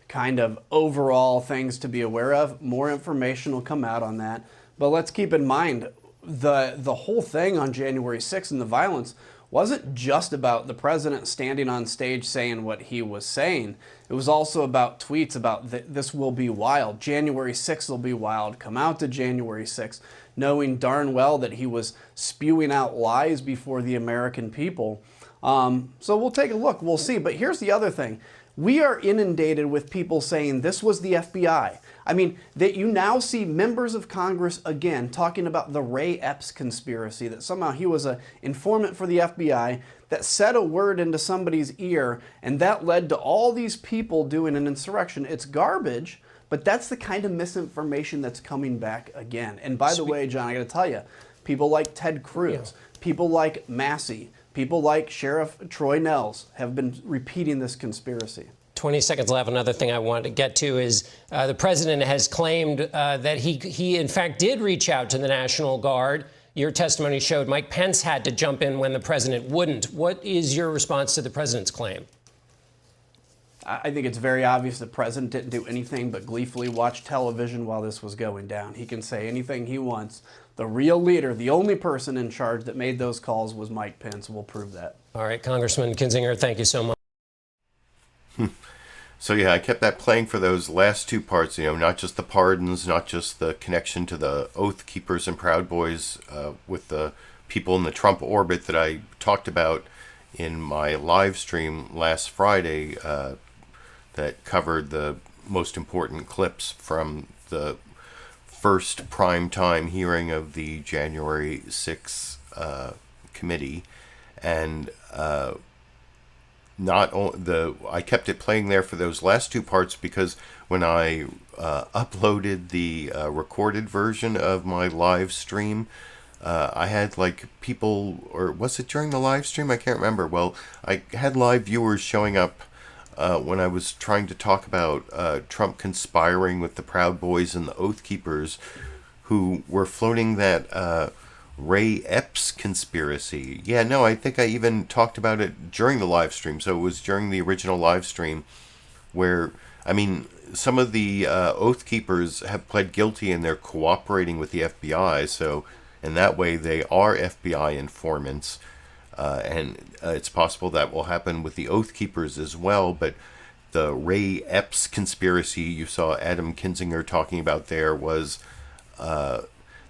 kind of overall things to be aware of. More information will come out on that. But let's keep in mind, the whole thing on January 6th and the violence wasn't just about the president standing on stage saying what he was saying. It was also about tweets about this will be wild. January 6th will be wild. Come out to January 6th, knowing darn well that he was spewing out lies before the American people. So we'll take a look. We'll see. But here's the other thing. We are inundated with people saying this was the FBI. I mean, that you now see members of Congress again talking about the Ray Epps conspiracy, that somehow he was an informant for the FBI that said a word into somebody's ear, and that led to all these people doing an insurrection. It's garbage, but that's the kind of misinformation that's coming back again. And by the way, John, I got to tell you, people like Ted Cruz, people like Massey, people like Sheriff Troy Nels have been repeating this conspiracy. 20 seconds left. Another thing I want to get to is the president has claimed that he in fact did reach out to the National Guard. Your testimony showed Mike Pence had to jump in when the president wouldn't. What is your response to the president's claim? I think it's very obvious the president didn't do anything but gleefully watch television while this was going down. He can say anything he wants. The real leader, the only person in charge that made those calls was Mike Pence. We'll prove that. All right, Congressman Kinzinger, thank you so much. So yeah, I kept that playing for those last two parts, not just the pardons, not just the connection to the Oath Keepers and Proud Boys with the people in the Trump orbit that I talked about in my live stream last Friday that covered the most important clips from the first primetime hearing of the January 6th committee. And I kept it playing there for those last two parts because when I uploaded the recorded version of my live stream, I had people, or was it during the live stream? I can't remember. Well, I had live viewers showing up when I was trying to talk about Trump conspiring with the Proud Boys and the Oath Keepers, who were floating that Ray Epps conspiracy. Yeah, no, I think I even talked about it during the live stream. So it was during the original live stream where, some of the Oath Keepers have pled guilty and they're cooperating with the FBI. So in that way, they are FBI informants. And it's possible that will happen with the Oath Keepers as well. But the Ray Epps conspiracy you saw Adam Kinzinger talking about there was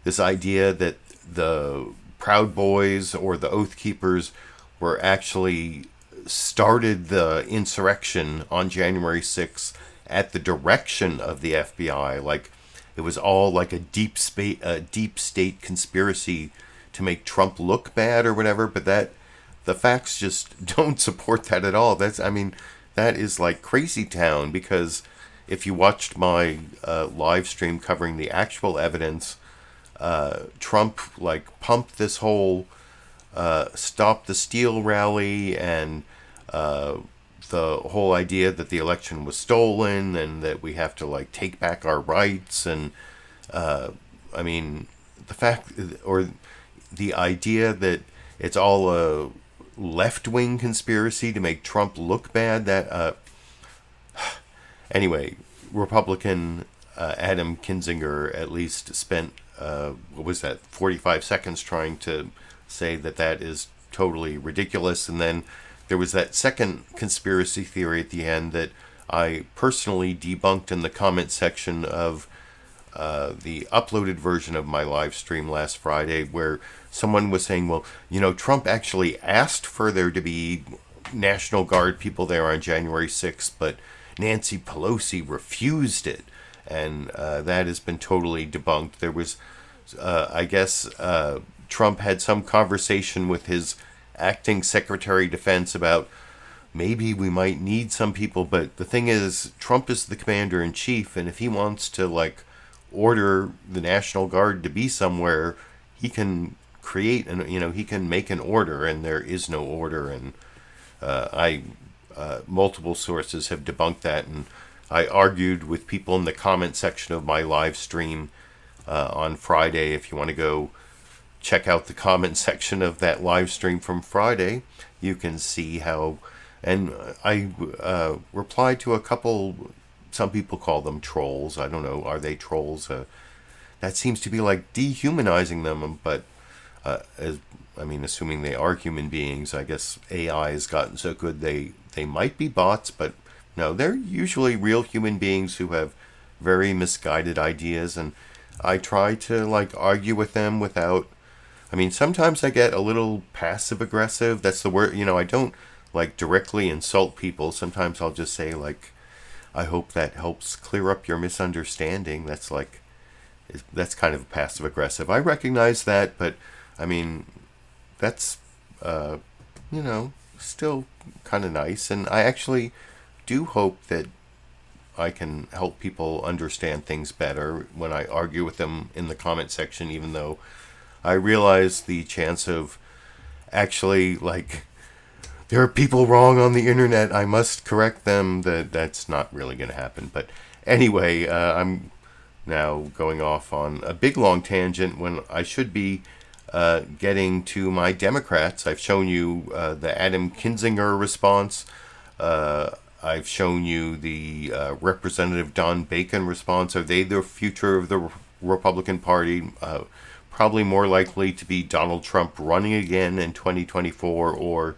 this idea that the Proud Boys or the Oath Keepers were actually started the insurrection on January 6th at the direction of the FBI. Like it was all like a deep state conspiracy to make Trump look bad or whatever. But that the facts just don't support that at all. That is like crazy town, because if you watched my live stream covering the actual evidence, Trump pumped this whole Stop the Steal rally and the whole idea that the election was stolen and that we have to take back our rights. And the fact, or the idea that it's all a left-wing conspiracy to make Trump look bad, that anyway, Republican Adam Kinzinger at least spent 45 seconds trying to say that is totally ridiculous. And then there was that second conspiracy theory at the end that I personally debunked in the comment section of the uploaded version of my live stream last Friday, where someone was saying, well, Trump actually asked for there to be National Guard people there on January 6th, but Nancy Pelosi refused it. And that has been totally debunked. There was, I guess, Trump had some conversation with his acting Secretary of Defense about maybe we might need some people. But the thing is, Trump is the commander-in-chief, and if he wants to, order the National Guard to be somewhere, he can create, he can make an order, and there is no order. And multiple sources have debunked that, and I argued with people in the comment section of my live stream on Friday. If you want to go check out the comment section of that live stream from Friday, you can see how, and I replied to a couple, some people call them trolls. I don't know, are they trolls? That seems to be dehumanizing them, but assuming they are human beings, I guess AI has gotten so good they might be bots, but no, they're usually real human beings who have very misguided ideas, and I try to argue with them without, sometimes I get a little passive aggressive. That's the word, I don't like directly insult people. Sometimes I'll just say like, I hope that helps clear up your misunderstanding. That's kind of passive aggressive. I recognize that, but I mean, that's, still kind of nice. And I actually do hope that I can help people understand things better when I argue with them in the comment section, even though I realize the chance of actually, like, there are people wrong on the internet, I must correct them, that's not really going to happen. But anyway, I'm now going off on a big long tangent when I should be getting to my Democrats. I've shown you the Adam Kinzinger response. I've shown you the Representative Don Bacon response. Are they the future of the Republican Party? Probably more likely to be Donald Trump running again in 2024, or,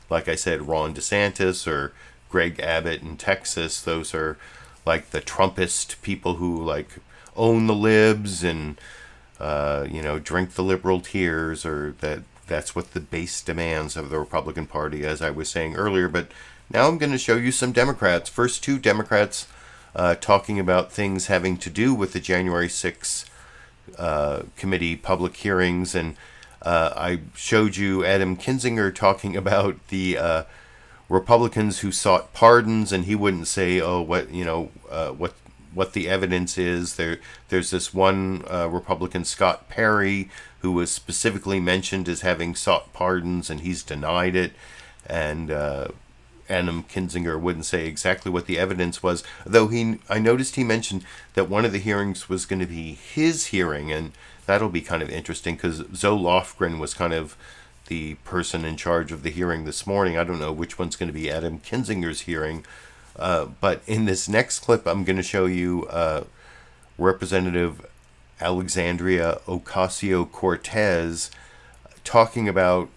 like I said, Ron DeSantis or Greg Abbott in Texas. Those are like the Trumpist people who like own the libs and drink the liberal tears, or that's what the base demands of the Republican Party, as I was saying earlier. But now I'm going to show you some Democrats. First, two Democrats talking about things having to do with the January 6th committee public hearings, and I showed you Adam Kinzinger talking about the Republicans who sought pardons, and he wouldn't say, what the evidence is. There's this one Republican, Scott Perry, who was specifically mentioned as having sought pardons, and he's denied it. And Adam Kinzinger wouldn't say exactly what the evidence was, though I noticed he mentioned that one of the hearings was going to be his hearing, and that'll be kind of interesting because Zoe Lofgren was kind of the person in charge of the hearing this morning. I don't know which one's going to be Adam Kinzinger's hearing, but in this next clip, I'm going to show you Representative Alexandria Ocasio-Cortez talking about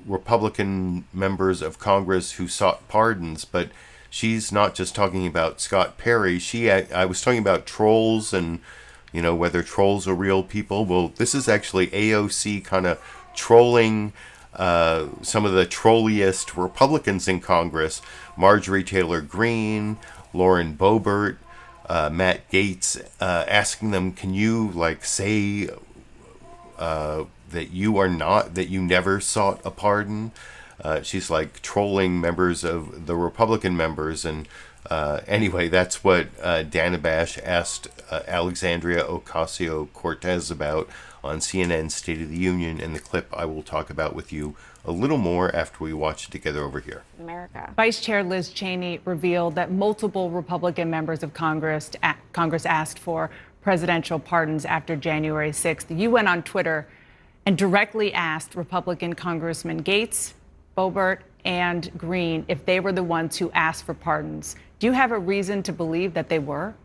Republican members of Congress who sought pardons, but she's not just talking about Scott Perry. I was talking about trolls and, whether trolls are real people. Well, this is actually AOC kind of trolling some of the trolliest Republicans in Congress: Marjorie Taylor Greene, Lauren Boebert, Matt Gaetz, asking them, can you say that you never sought a pardon? She's trolling members of the Republican members. And anyway, that's what Dana Bash asked Alexandria Ocasio-Cortez about on CNN's State of the Union, in the clip I will talk about with you a little more after we watch it together over here. America. Vice Chair Liz Cheney revealed that multiple Republican members of Congress asked for presidential pardons after January 6th. You went on Twitter and directly asked Republican Congressman Gaetz, Boebert, and Greene if they were the ones who asked for pardons. Do you have a reason to believe that they were?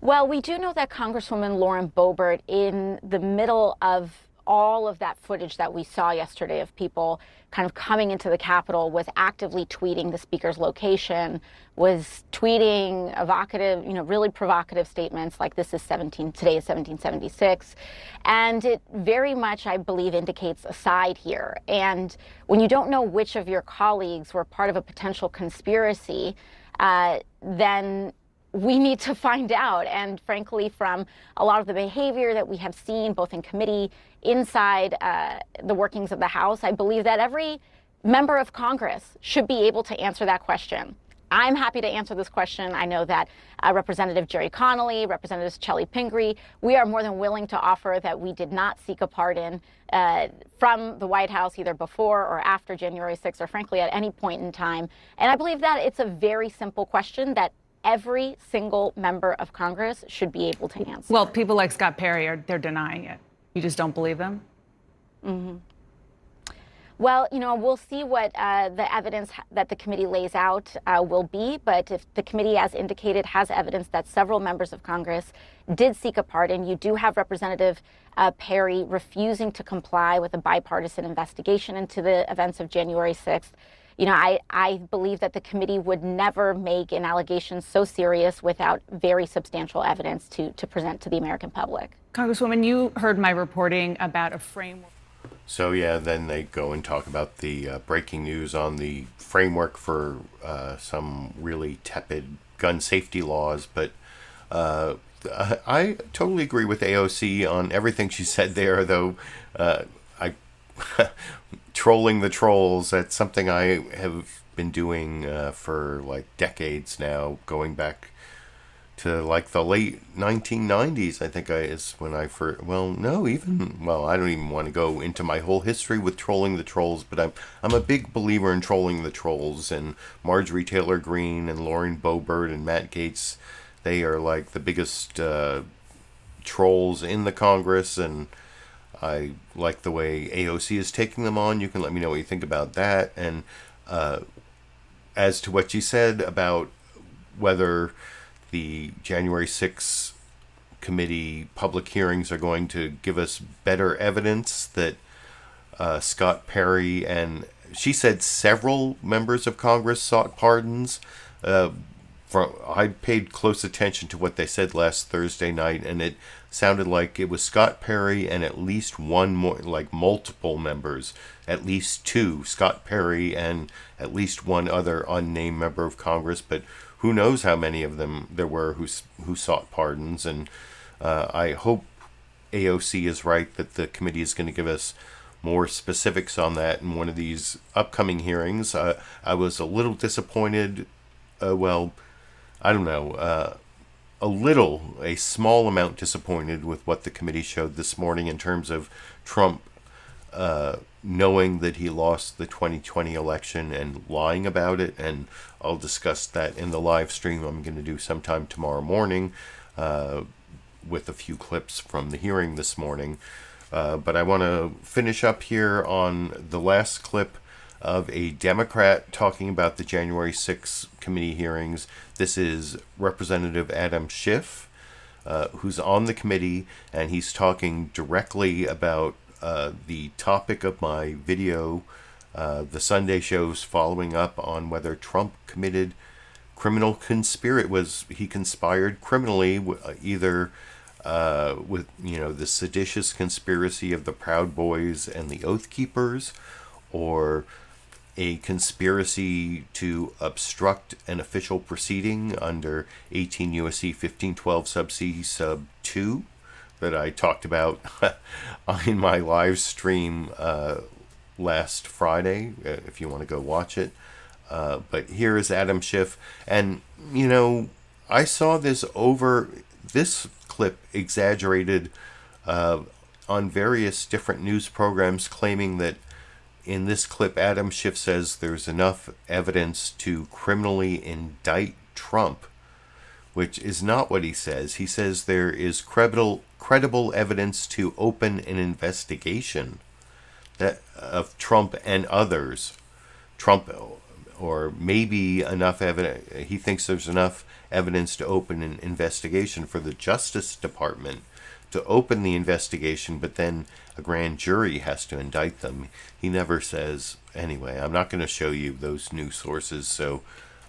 Well, we do know that Congresswoman Lauren Boebert, in the middle of all of that footage that we saw yesterday of people kind of coming into the Capitol, was actively tweeting the speaker's location, was tweeting evocative, really provocative statements like today is 1776. And it very much, I believe, indicates a side here. And when you don't know which of your colleagues were part of a potential conspiracy, then we need to find out. And frankly, from a lot of the behavior that we have seen both in committee, inside the workings of the House, I believe that every member of Congress should be able to answer that question. I'm happy to answer this question. I know that Representative Jerry Connolly, Representative Chellie Pingree, we are more than willing to offer that we did not seek a pardon from the White House either before or after January 6th, or frankly at any point in time. And I believe that it's a very simple question that every single member of Congress should be able to answer. Well, people like Scott Perry, they're denying it. You just don't believe them? Mm-hmm. Well, we'll see what the evidence that the committee lays out will be. But if the committee, as indicated, has evidence that several members of Congress did seek a pardon, you do have Representative Perry refusing to comply with a bipartisan investigation into the events of January 6th. I believe that the committee would never make an allegation so serious without very substantial evidence to present to the American public. Congresswoman, you heard my reporting about a framework. So yeah, then they go and talk about the breaking news on the framework for some really tepid gun safety laws. But I totally agree with AOC on everything she said there, though. Trolling the trolls, that's something I have been doing for like decades now, going back to like the late 1990s, I think is when I first, I don't even want to go into my whole history with trolling the trolls, but I'm a big believer in trolling the trolls, and Marjorie Taylor Greene and Lauren Boebert and Matt Gaetz, they are like the biggest trolls in the Congress, and I like the way AOC is taking them on. You can let me know what you think about that. And as to what you said about whether the January 6th committee public hearings are going to give us better evidence that Scott Perry and she said several members of Congress sought pardons. I paid close attention to what they said last Thursday night, and it sounded like it was Scott Perry and at least one more, like multiple members, at least two, Scott Perry and at least one other unnamed member of Congress, but who knows how many of them there were who sought pardons. And I hope AOC is right that the committee is going to give us more specifics on that in one of these upcoming hearings. I was a little disappointed. A small amount disappointed with what the committee showed this morning in terms of Trump knowing that he lost the 2020 election and lying about it. And I'll discuss that in the live stream I'm going to do sometime tomorrow morning with a few clips from the hearing this morning. But I want to finish up here on the last clip of a Democrat talking about the January 6th committee hearings. This is Representative Adam Schiff, who's on the committee, and he's talking directly about the topic of my video, the Sunday shows following up on whether Trump committed criminal conspiracy. He conspired criminally, either with the seditious conspiracy of the Proud Boys and the Oath Keepers, or a conspiracy to obstruct an official proceeding under 18 U.S.C. 1512 sub C sub 2 that I talked about in my live stream last Friday, if you want to go watch it. But here is Adam Schiff. And, I saw this clip exaggerated on various different news programs, claiming that in this clip, Adam Schiff says there's enough evidence to criminally indict Trump, which is not what he says. He says there is credible evidence to open an investigation of Trump and others. Trump, or maybe enough evidence. He thinks there's enough evidence to open an investigation for the Justice Department to open the investigation, but then a grand jury has to indict them. He never says, anyway, I'm not going to show you those news sources, so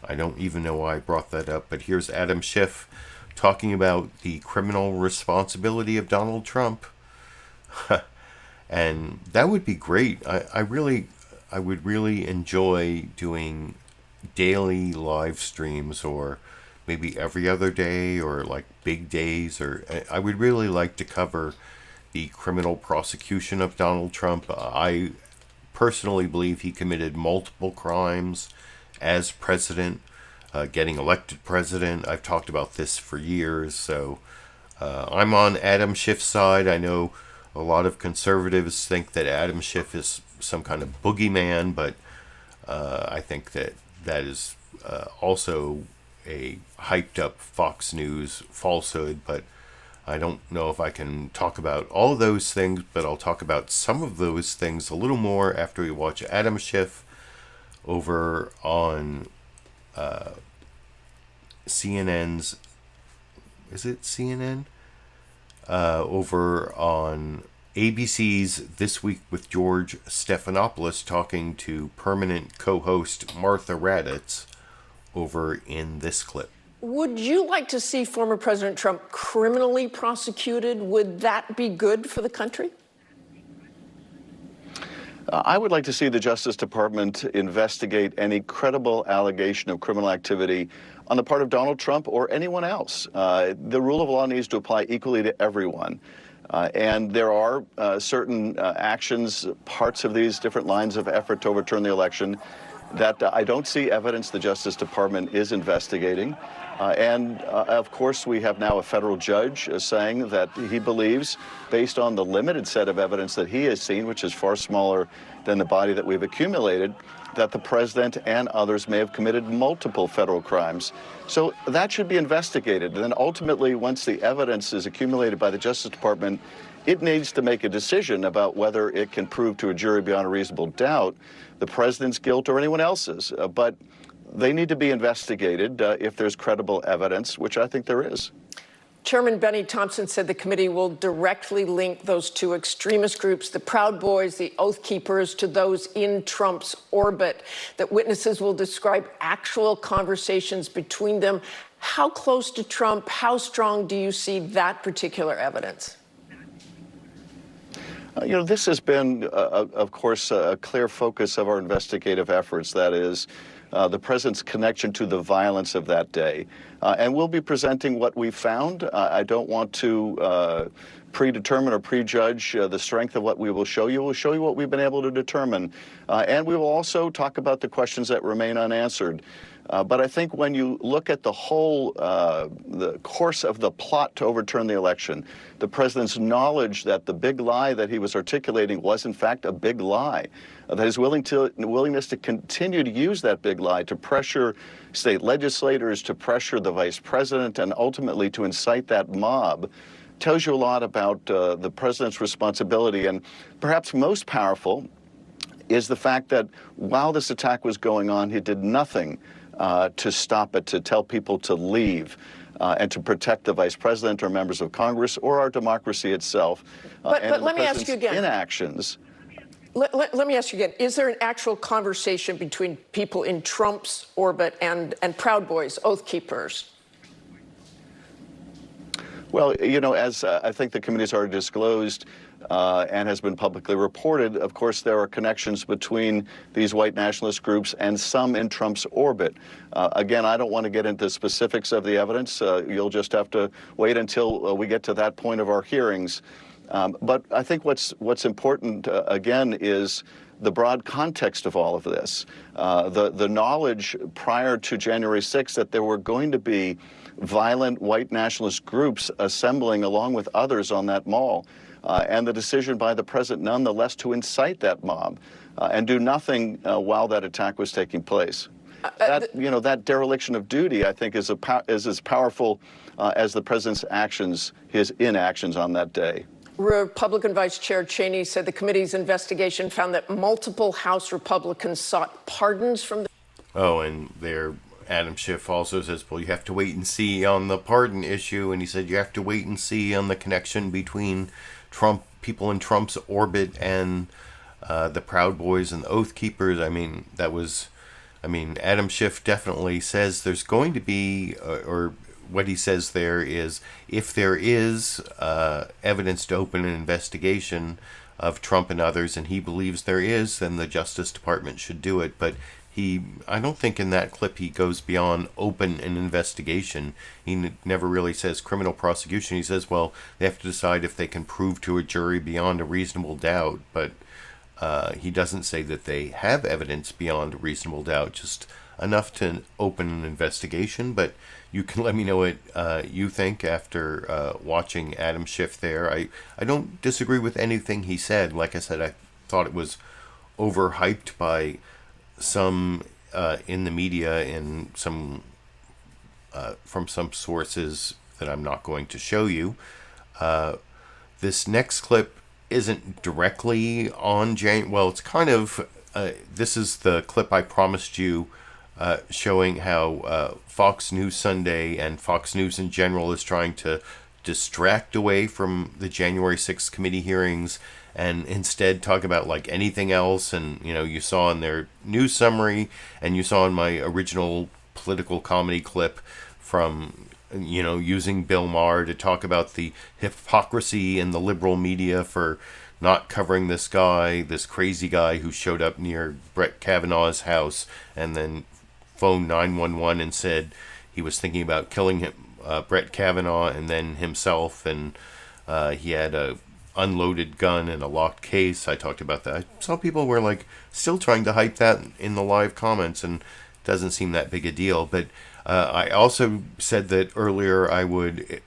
I don't even know why I brought that up. But here's Adam Schiff talking about the criminal responsibility of Donald Trump. And that would be great. I would really enjoy doing daily live streams, or maybe every other day, or like big days, or I would really like to cover the criminal prosecution of Donald Trump. I personally believe he committed multiple crimes as president, getting elected president. I've talked about this for years, so I'm on Adam Schiff's side. I know a lot of conservatives think that Adam Schiff is some kind of boogeyman, but I think that is also a hyped up Fox News falsehood. But I don't know if I can talk about all of those things, but I'll talk about some of those things a little more after we watch Adam Schiff over on CNN's, is it CNN? Over on ABC's This Week with George Stephanopoulos, talking to permanent co-host Martha Raddatz over in this clip. Would you like to see former President Trump criminally prosecuted? Would that be good for the country? I would like to see the Justice Department investigate any credible allegation of criminal activity on the part of Donald Trump or anyone else. The rule of law needs to apply equally to everyone. And there are certain actions, parts of these different lines of effort to overturn the election that I don't see evidence the Justice Department is investigating. Of course, we have now a federal judge saying that he believes, based on the limited set of evidence that he has seen, which is far smaller than the body that we've accumulated, that the president and others may have committed multiple federal crimes. So that should be investigated. And then ultimately, once the evidence is accumulated by the Justice Department, it needs to make a decision about whether it can prove to a jury beyond a reasonable doubt the president's guilt or anyone else's. But they need to be investigated if there's credible evidence, which I think there is. Chairman Benny Thompson said the committee will directly link those two extremist groups, the Proud Boys, the Oath Keepers, to those in Trump's orbit, that witnesses will describe actual conversations between them. How close to Trump, how strong do you see that particular evidence? This has been, of course, a clear focus of our investigative efforts. That is, the president's connection to the violence of that day. And we'll be presenting what we found. I don't want to predetermine or prejudge the strength of what we will show you. We'll show you what we've been able to determine. And we will also talk about the questions that remain unanswered. But I think when you look at the whole, the course of the plot to overturn the election, the president's knowledge that the big lie that he was articulating was in fact a big lie, that his willingness to continue to use that big lie to pressure state legislators, to pressure the vice president, and ultimately to incite that mob, tells you a lot about the president's responsibility. And perhaps most powerful is the fact that while this attack was going on, he did nothing to stop it, to tell people to leave, and to protect the vice president or members of Congress or our democracy itself. But let me ask you again. Inactions. Let me ask you again. Is there an actual conversation between people in Trump's orbit and Proud Boys, Oath Keepers? Well, as I think the committee's already disclosed and has been publicly reported, of course, there are connections between these white nationalist groups and some in Trump's orbit. Again, I don't want to get into specifics of the evidence. You'll just have to wait until we get to that point of our hearings. But I think what's important, again, is the broad context of all of this. The knowledge prior to January 6th that there were going to be violent white nationalist groups assembling along with others on that mall, and the decision by the president nonetheless to incite that mob and do nothing while that attack was taking place. That dereliction of duty, I think, is as powerful as the president's actions, his inactions on that day. Republican Vice Chair Cheney said the committee's investigation found that multiple House Republicans sought pardons from the... Oh, and Adam Schiff also says, well, you have to wait and see on the pardon issue. And he said you have to wait and see on the connection between people in Trump's orbit and the Proud Boys and the Oath Keepers. Adam Schiff definitely says there's going to be, or what he says there is, if there is evidence to open an investigation of Trump and others, and he believes there is, then the Justice Department should do it. But I don't think in that clip he goes beyond open an investigation. He never really says criminal prosecution. He says, well, they have to decide if they can prove to a jury beyond a reasonable doubt. But he doesn't say that they have evidence beyond a reasonable doubt, just enough to open an investigation. But you can let me know what you think after watching Adam Schiff there. I don't disagree with anything he said. Like I said, I thought it was overhyped by some in the media and some from some sources that I'm not going to show you. This next clip isn't directly on well, it's kind of this is the clip I promised you, showing how Fox News Sunday and Fox News in general is trying to distract away from the January 6th committee hearings and instead talk about like anything else. And you saw in their news summary, and you saw in my original political comedy clip from using Bill Maher to talk about the hypocrisy in the liberal media for not covering this guy, this crazy guy who showed up near Brett Kavanaugh's house and then phoned 911 and said he was thinking about killing him, Brett Kavanaugh, and then himself, and he had a unloaded gun in a locked case. I talked about that. I saw people were like still trying to hype that in the live comments, and it doesn't seem that big a deal. But I also said that earlier I would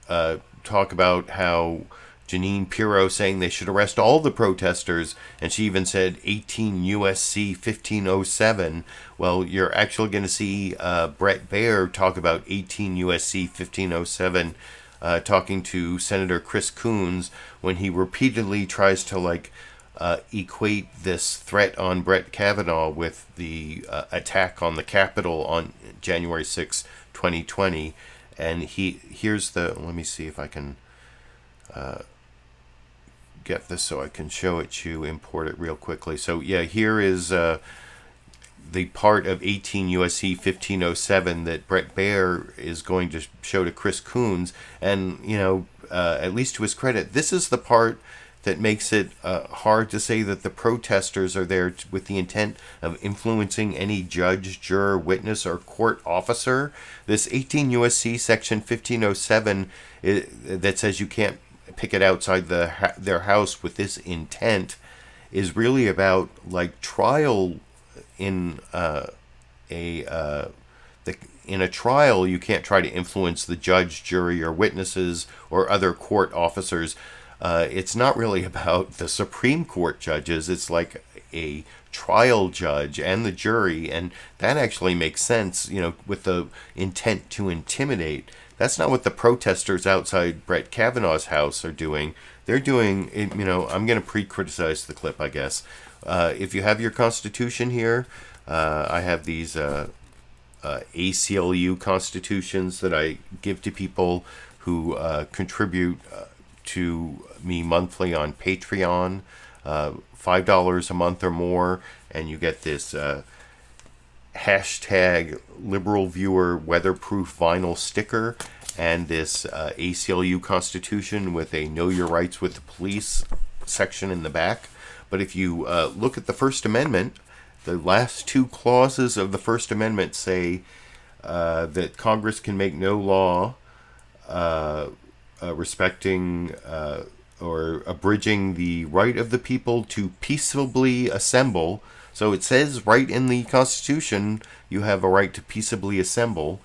talk about how Jeanine Pirro saying they should arrest all the protesters, and she even said 18 USC 1507. Well, you're actually going to see Bret Baier talk about 18 USC 1507 talking to Senator Chris Coons when he repeatedly tries to equate this threat on Brett Kavanaugh with the attack on the Capitol on January 6, 2020. And here's the, let me see if I can get this so I can show it to you, import it real quickly. So yeah, here is the part of 18 USC 1507 that Bret Baier is going to show to Chris Coons. And, at least to his credit, this is the part that makes it hard to say that the protesters are there with the intent of influencing any judge, juror, witness, or court officer. This 18 USC section 1507 that says you can't picket outside their house with this intent is really about trial. In a trial, you can't try to influence the judge, jury, or witnesses or other court officers. It's not really about the Supreme Court judges. It's like a trial judge and the jury, and that actually makes sense, with the intent to intimidate. That's not what the protesters outside Brett Kavanaugh's house are doing. They're doing, I'm going to pre-criticize the clip, I guess. If you have your Constitution here, I have these ACLU constitutions that I give to people who contribute to me monthly on Patreon, $5 a month or more, and you get this hashtag LiberalViewer weatherproof vinyl sticker and this ACLU Constitution with a Know Your Rights with the Police section in the back. But if you look at the First Amendment, the last two clauses of the First Amendment say that Congress can make no law respecting or abridging the right of the people to peaceably assemble. So it says right in the Constitution you have a right to peaceably assemble.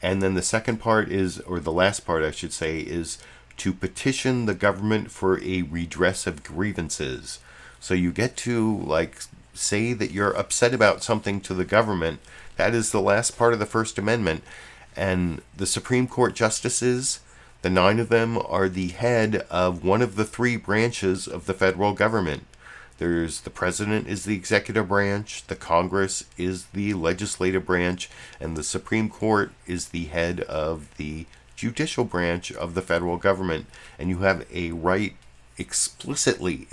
And then the second part is, or the last part I should say, is to petition the government for a redress of grievances. So you get to say that you're upset about something to the government. That is the last part of the First Amendment. And the Supreme Court justices, the 9 of them, are the head of one of the 3 branches of the federal government. There's the president is the executive branch, the Congress is the legislative branch, and the Supreme Court is the head of the judicial branch of the federal government. And you have a right explicitly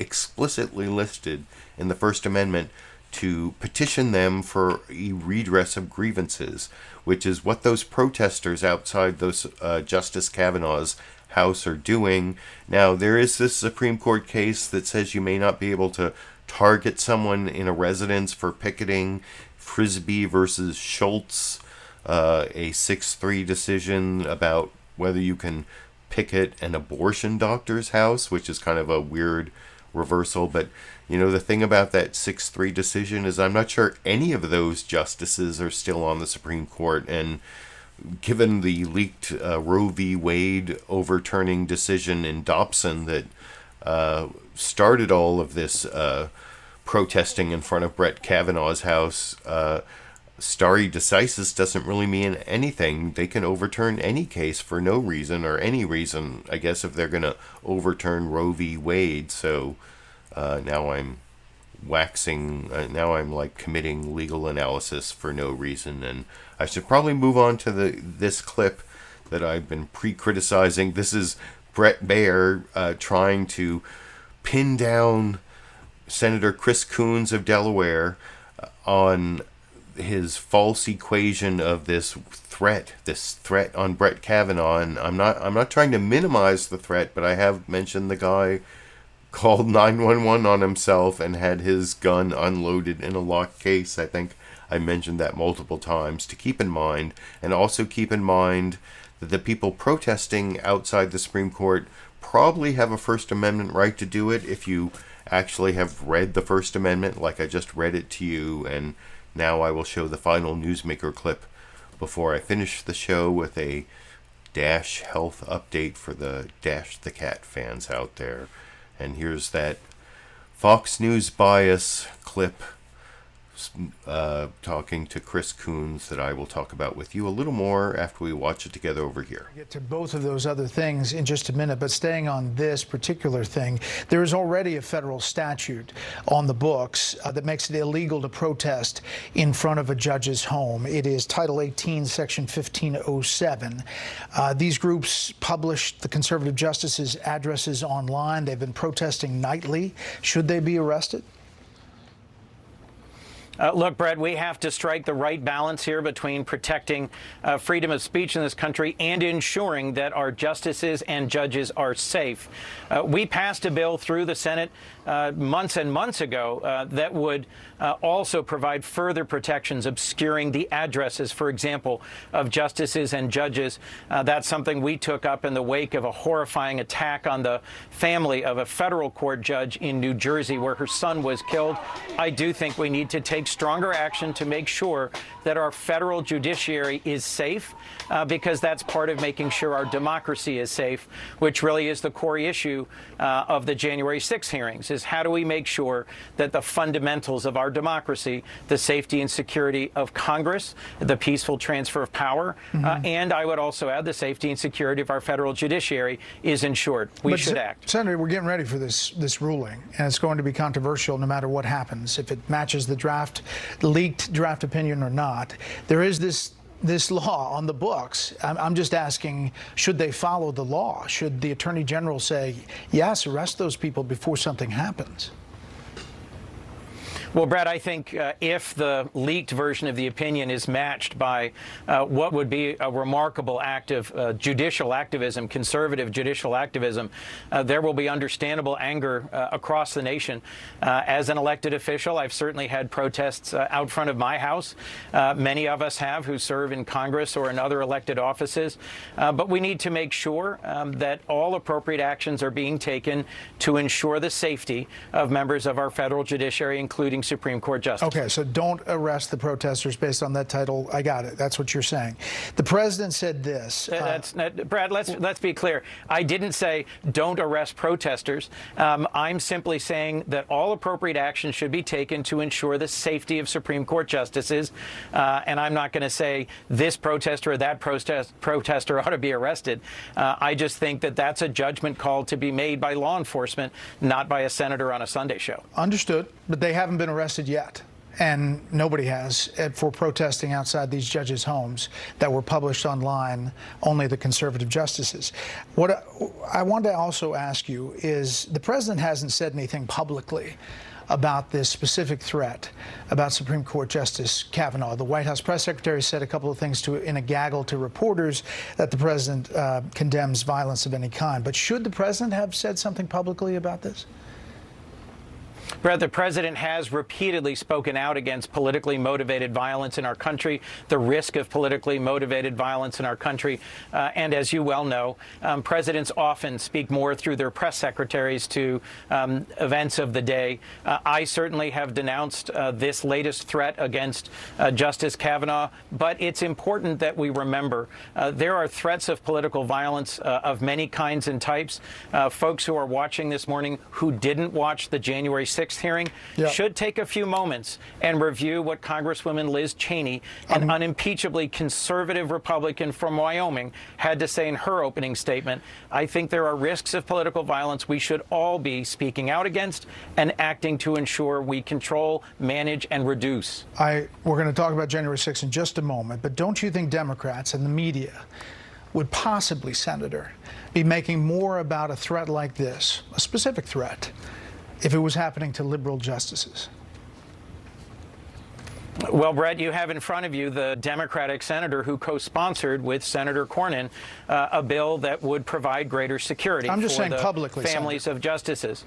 listed in the First Amendment to petition them for a redress of grievances, which is what those protesters outside those Justice Kavanaugh's house are doing. Now, there is this Supreme Court case that says you may not be able to target someone in a residence for picketing. Frisbee versus Schultz, a 6-3 decision about whether you can picket an abortion doctor's house, which is kind of a weird reversal. But the thing about that 6-3 decision is I'm not sure any of those justices are still on the Supreme Court. And given the leaked Roe v. Wade overturning decision in Dobson that started all of this protesting in front of Brett Kavanaugh's house, stare decisis doesn't really mean anything. They can overturn any case for no reason or any reason, I guess, if they're going to overturn Roe v. Wade. So now I'm committing legal analysis for no reason. And I should probably move on to this clip that I've been pre-criticizing. This is Bret Baier trying to pin down Senator Chris Coons of Delaware on his false equation of this threat on Brett Kavanaugh. And I'm not trying to minimize the threat, but I have mentioned the guy called 911 on himself and had his gun unloaded in a locked case. I think I mentioned that multiple times to keep in mind, and also keep in mind that the people protesting outside the Supreme Court probably have a First Amendment right to do it if you actually have read the First Amendment, like I just read it to you. And now I will show the final Newsmaker clip before I finish the show with a Dash health update for the Dash the Cat fans out there. And here's that Fox News bias clip talking to Chris Coons that I will talk about with you a little more after we watch it together over here. We'll get to both of those other things in just a minute, but staying on this particular thing, there is already a federal statute on the books that makes it illegal to protest in front of a judge's home. It is Title 18, Section 1507. These groups publish the conservative justices' addresses online. They've been protesting nightly. Should they be arrested? Look, Brett, we have to strike the right balance here between protecting freedom of speech in this country and ensuring that our justices and judges are safe. We passed a bill through the Senate months and months ago that would also provide further protections, obscuring the addresses, for example, of justices and judges. That's something we took up in the wake of a horrifying attack on the family of a federal court judge in New Jersey where her son was killed. I do think we need to take stronger action to make sure that our federal judiciary is safe, because that's part of making sure our democracy is safe, which really is the core issue of the January 6th hearings, is how do we make sure that the fundamentals of our democracy, the safety and security of Congress, the peaceful transfer of power, and I would also add the safety and security of our federal judiciary is ensured. We should act. Senator, we're getting ready for this ruling, and it's going to be controversial no matter what happens, if it matches the leaked draft opinion or not. There is this law on the books. I'm just asking, should they follow the law? Should the Attorney General say, yes, arrest those people before something happens? Well, Brett, I think if the leaked version of the opinion is matched by what would be a remarkable act of judicial activism, conservative judicial activism, there will be understandable anger across the nation. As an elected official, I've certainly had protests out front of my house. Many of us have who serve in Congress or in other elected offices. But we need to make sure that all appropriate actions are being taken to ensure the safety of members of our federal judiciary, including Supreme Court justice. Okay, so don't arrest the protesters based on that title. I got it. That's what you're saying. The president said this. Brad, let's be clear. I didn't say don't arrest protesters. I'm simply saying that all appropriate action should be taken to ensure the safety of Supreme Court justices. And I'm not going to say this protester or that protester ought to be arrested. I just think that that's a judgment call to be made by law enforcement, not by a senator on a Sunday show. Understood. But they haven't been arrested yet, and nobody has, for protesting outside these judges' homes that were published online, only the conservative justices. What I want to also ask you is, the president hasn't said anything publicly about this specific threat about Supreme Court Justice Kavanaugh. The White House press secretary said a couple of things in a gaggle to reporters that the president condemns violence of any kind. But should the president have said something publicly about this? Brett, the president has repeatedly spoken out against politically motivated violence in our country, the risk of politically motivated violence in our country. And as you well know, presidents often speak more through their press secretaries to events of the day. I certainly have denounced this latest threat against Justice Kavanaugh, but it's important that we remember there are threats of political violence of many kinds and types. Folks who are watching this morning who didn't watch the January 6th hearing should take a few moments and review what Congresswoman Liz Cheney, an unimpeachably conservative Republican from Wyoming, had to say in her opening statement. I think there are risks of political violence we should all be speaking out against and acting to ensure we control, manage, and reduce. We're going to talk about January 6th in just a moment, but don't you think Democrats and the media would possibly, Senator, be making more about a threat like this, a specific threat, if it was happening to liberal justices? Well, Brett, you have in front of you the Democratic senator who co-sponsored with Senator Cornyn a bill that would provide greater security I'm just for saying the publicly, families Senator. of justices.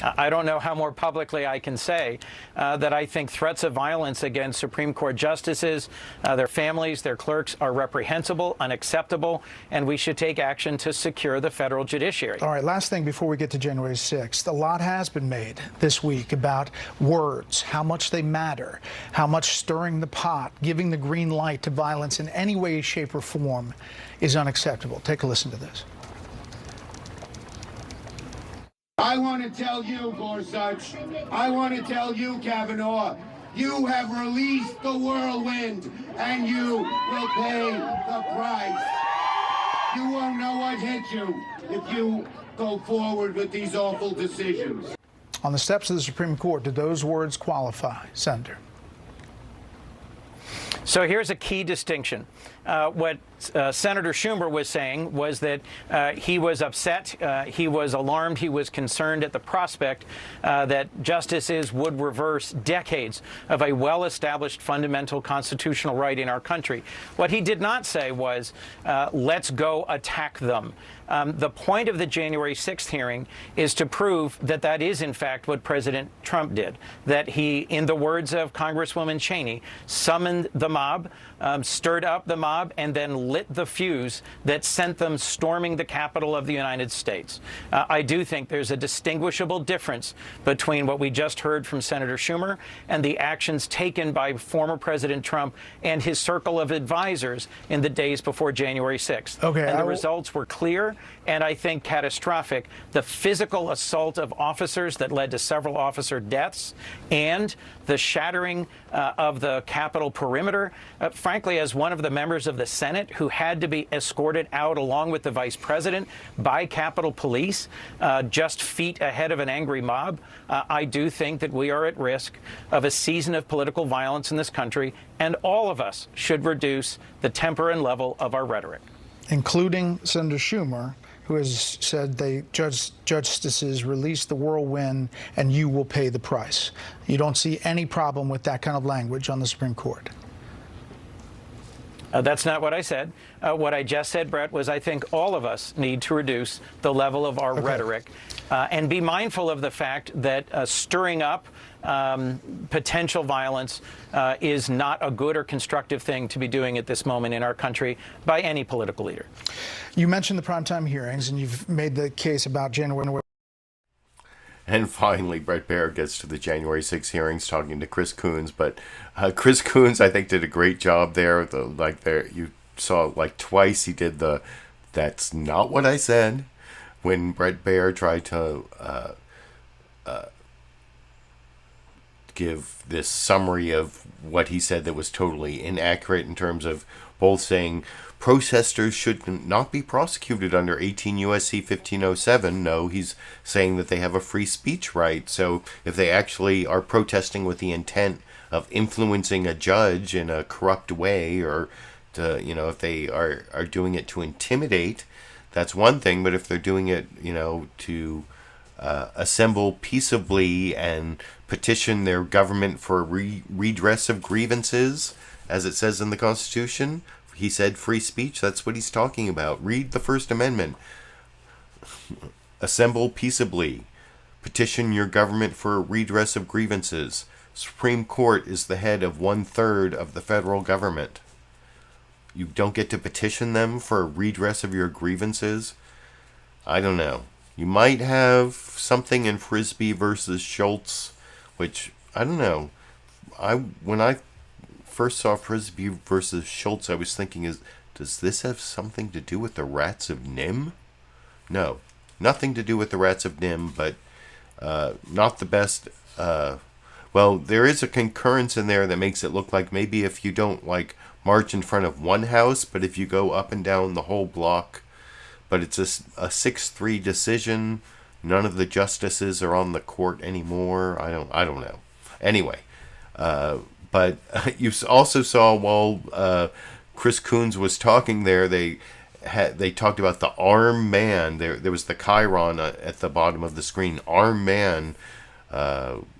I don't know how more publicly I can say that I think threats of violence against Supreme Court justices, their families, their clerks are reprehensible, unacceptable, and we should take action to secure the federal judiciary. All right, last thing before we get to January 6th. A lot has been made this week about words, how much they matter, how much stirring the pot, giving the green light to violence in any way, shape, or form is unacceptable. Take a listen to this. I want to tell you, Gorsuch, I want to tell you, Kavanaugh, you have released the whirlwind, and you will pay the price. You won't know what hit you if you go forward with these awful decisions. On the steps of the Supreme Court, do those words qualify, Senator? So here's a key distinction. What Senator Schumer was saying was that he was upset, he was alarmed, he was concerned at the prospect that justices would reverse decades of a well-established fundamental constitutional right in our country. What he did not say was, let's go attack them. The point of the January 6th hearing is to prove that that is, in fact, what President Trump did, that he, in the words of Congresswoman Cheney, summoned the mob, stirred up the mob, and then lit the fuse that sent them storming the Capitol of the United States. I do think there's a distinguishable difference between what we just heard from Senator Schumer and the actions taken by former President Trump and his circle of advisors in the days before January 6th. Okay, and the results were clear and I think catastrophic. The physical assault of officers that led to several officer deaths and the shattering of the Capitol perimeter. Frankly, as one of the members of the Senate who had to be escorted out along with the vice president by Capitol Police just feet ahead of an angry mob, I do think that we are at risk of a season of political violence in this country, and all of us should reduce the temper and level of our rhetoric. Including Senator Schumer, who has said they justices release the whirlwind and you will pay the price. You don't see any problem with that kind of language on the Supreme Court? That's not what I said. What I just said, Brett, was I think all of us need to reduce the level of our rhetoric and be mindful of the fact that stirring up potential violence is not a good or constructive thing to be doing at this moment in our country by any political leader. You mentioned the primetime hearings, and you've made the case about January. And finally, Bret Baier gets to the January 6 hearings talking to Chris Coons. But Chris Coons, I think, did a great job there. You saw like twice he did the "that's not what I said" when Bret Baier tried to give this summary of what he said that was totally inaccurate in terms of both saying protesters should not be prosecuted under 18 U.S.C. 1507. No, he's saying that they have a free speech right. So if they actually are protesting with the intent of influencing a judge in a corrupt way, or to, if they are doing it to intimidate, that's one thing. But if they're doing it, to assemble peaceably and petition their government for redress of grievances, as it says in the Constitution, he said free speech, that's what he's talking about. Read the First Amendment. Assemble peaceably. Petition your government for redress of grievances. Supreme Court is the head of 1/3 of the federal government. You don't get to petition them for redress of your grievances? I don't know. You might have something in Frisbee versus Schultz, which, I don't know. When I first saw Frisbee versus Schultz, I was thinking, does this have something to do with the rats of Nim? No, nothing to do with the rats of Nim, but not the best. Well, there is a concurrence in there that makes it look like maybe if you don't march in front of one house, but if you go up and down the whole block. But it's a 6-3 decision. None of the justices are on the court anymore. I don't know. Anyway, but you also saw while Chris Coons was talking there, they talked about the armed man. There was the chyron at the bottom of the screen. Armed man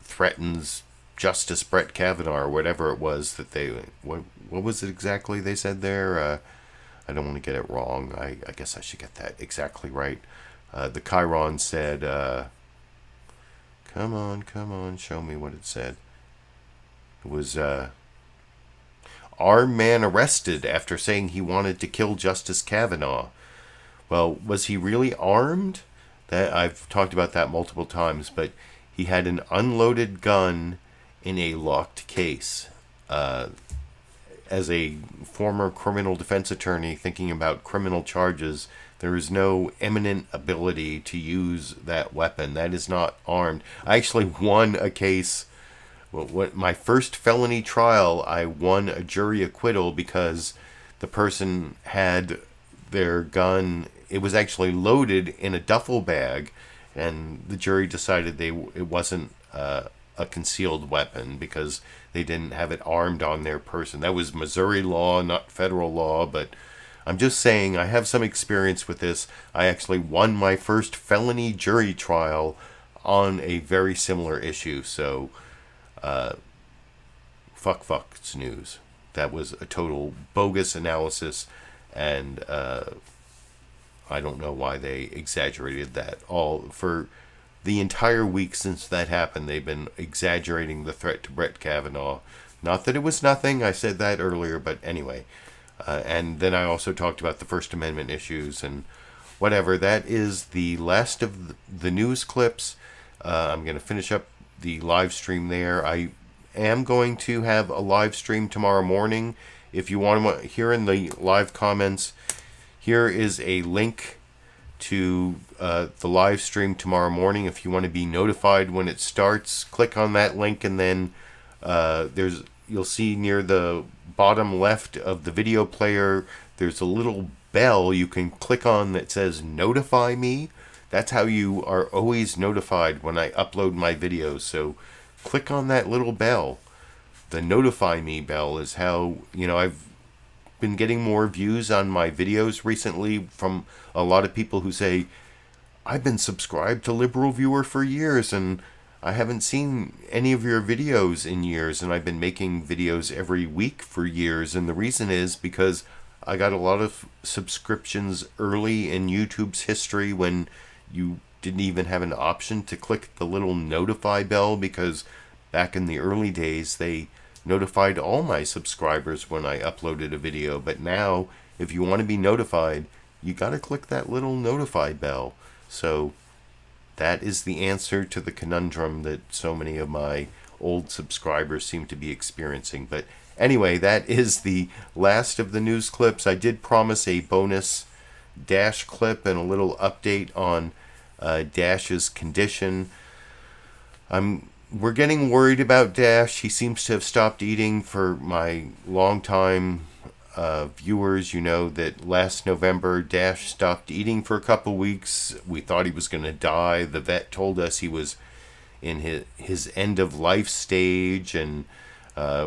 threatens Justice Brett Kavanaugh, or whatever it was that they. What was it exactly they said there? I don't want to get it wrong. I guess I should get that exactly right. The chyron said, Come on, show me what it said. It was, armed man arrested after saying he wanted to kill Justice Kavanaugh. Well, was he really armed? That I've talked about that multiple times, but he had an unloaded gun in a locked case. As a former criminal defense attorney thinking about criminal charges, there is no eminent ability to use that weapon. That is not armed. I actually won a case. My first felony trial, I won a jury acquittal because the person had their gun. It was actually loaded in a duffel bag, and the jury decided it wasn't a concealed weapon because they didn't have it armed on their person. That was Missouri law, not federal law, but I'm just saying I have some experience with this. I actually won my first felony jury trial on a very similar issue, so fuck it's news. That was a total bogus analysis, and I don't know why they exaggerated that. All for the entire week since that happened, they've been exaggerating the threat to Brett Kavanaugh. Not that it was nothing, I said that earlier, but anyway. And then I also talked about the First Amendment issues and whatever. That is the last of the news clips. I'm going to finish up the live stream there. I am going to have a live stream tomorrow morning. If you want to hear in the live comments, here is a link to the live stream tomorrow morning. If you want to be notified when it starts, click on that link, and then you'll see near the bottom left of the video player, there's a little bell you can click on that says notify me. That's how you are always notified when I upload my videos. So click on that little bell. The notify me bell is how, I've been getting more views on my videos recently from a lot of people who say, I've been subscribed to LiberalViewer for years and I haven't seen any of your videos in years, and I've been making videos every week for years, and the reason is because I got a lot of subscriptions early in YouTube's history when you didn't even have an option to click the little notify bell, because back in the early days they notified all my subscribers when I uploaded a video. But now, if you want to be notified, you got to click that little notify bell. So that is the answer to the conundrum that so many of my old subscribers seem to be experiencing. But anyway, that is the last of the news clips. I did promise a bonus Dash clip and a little update on Dash's condition. We're getting worried about Dash. He seems to have stopped eating. For my longtime viewers, you know that last November Dash stopped eating for a couple weeks. We thought he was going to die. The vet told us he was in his end of life stage, and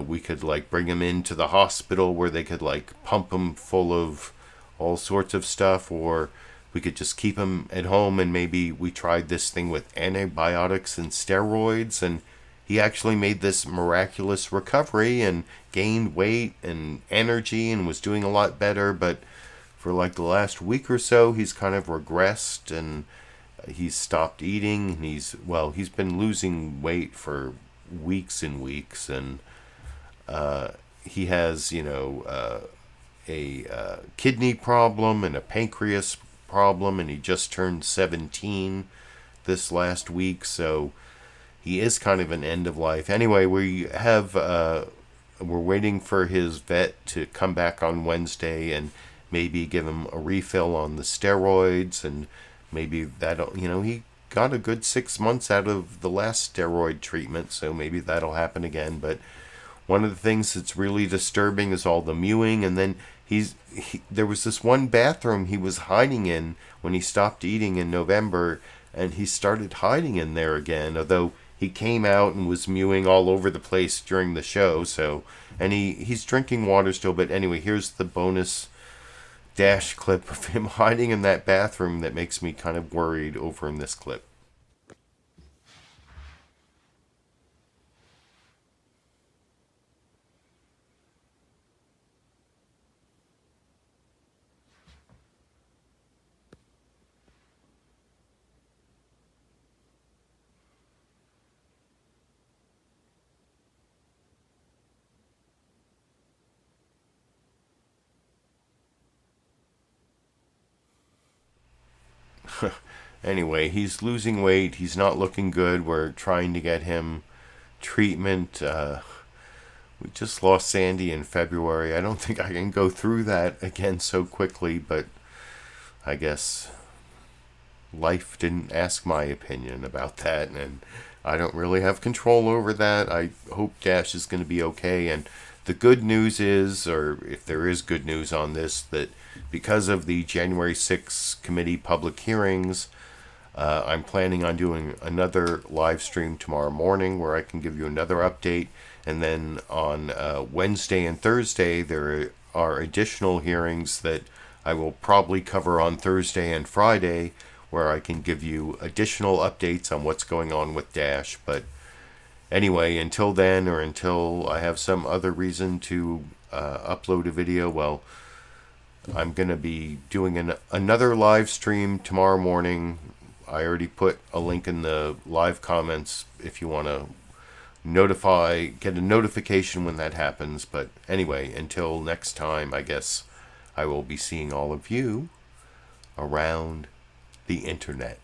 we could bring him into the hospital where they could pump him full of all sorts of stuff, or we could just keep him at home, and maybe we tried this thing with antibiotics and steroids, and he actually made this miraculous recovery and gained weight and energy and was doing a lot better. But for the last week or so, he's kind of regressed, and he's stopped eating, and he's been losing weight for weeks and weeks, and he has a kidney problem and a pancreas problem, and he just turned 17 this last week, so he is kind of an end of life. Anyway, we're waiting for his vet to come back on Wednesday and maybe give him a refill on the steroids, and maybe that'll, he got a good 6 months out of the last steroid treatment, so maybe that'll happen again. But one of the things that's really disturbing is all the mewing, and then there was this one bathroom he was hiding in when he stopped eating in November, and he started hiding in there again, although he came out and was mewing all over the place during the show. So, and he's drinking water still. But anyway, here's the bonus Dash clip of him hiding in that bathroom that makes me kind of worried over in this clip. anyway, he's losing weight. He's not looking good. We're trying to get him treatment. We just lost Sandy in February. I don't think I can go through that again so quickly, but I guess life didn't ask my opinion about that, and I don't really have control over that. I hope Dash is going to be okay, and the good news is, or if there is good news on this, that because of the January 6th committee public hearings, I'm planning on doing another live stream tomorrow morning where I can give you another update. And then on Wednesday and Thursday, there are additional hearings that I will probably cover on Thursday and Friday, where I can give you additional updates on what's going on with Dash. But anyway, until then, or until I have some other reason to upload a video, well, I'm going to be doing another live stream tomorrow morning. I already put a link in the live comments if you want to get a notification when that happens. But anyway, until next time, I guess I will be seeing all of you around the internet.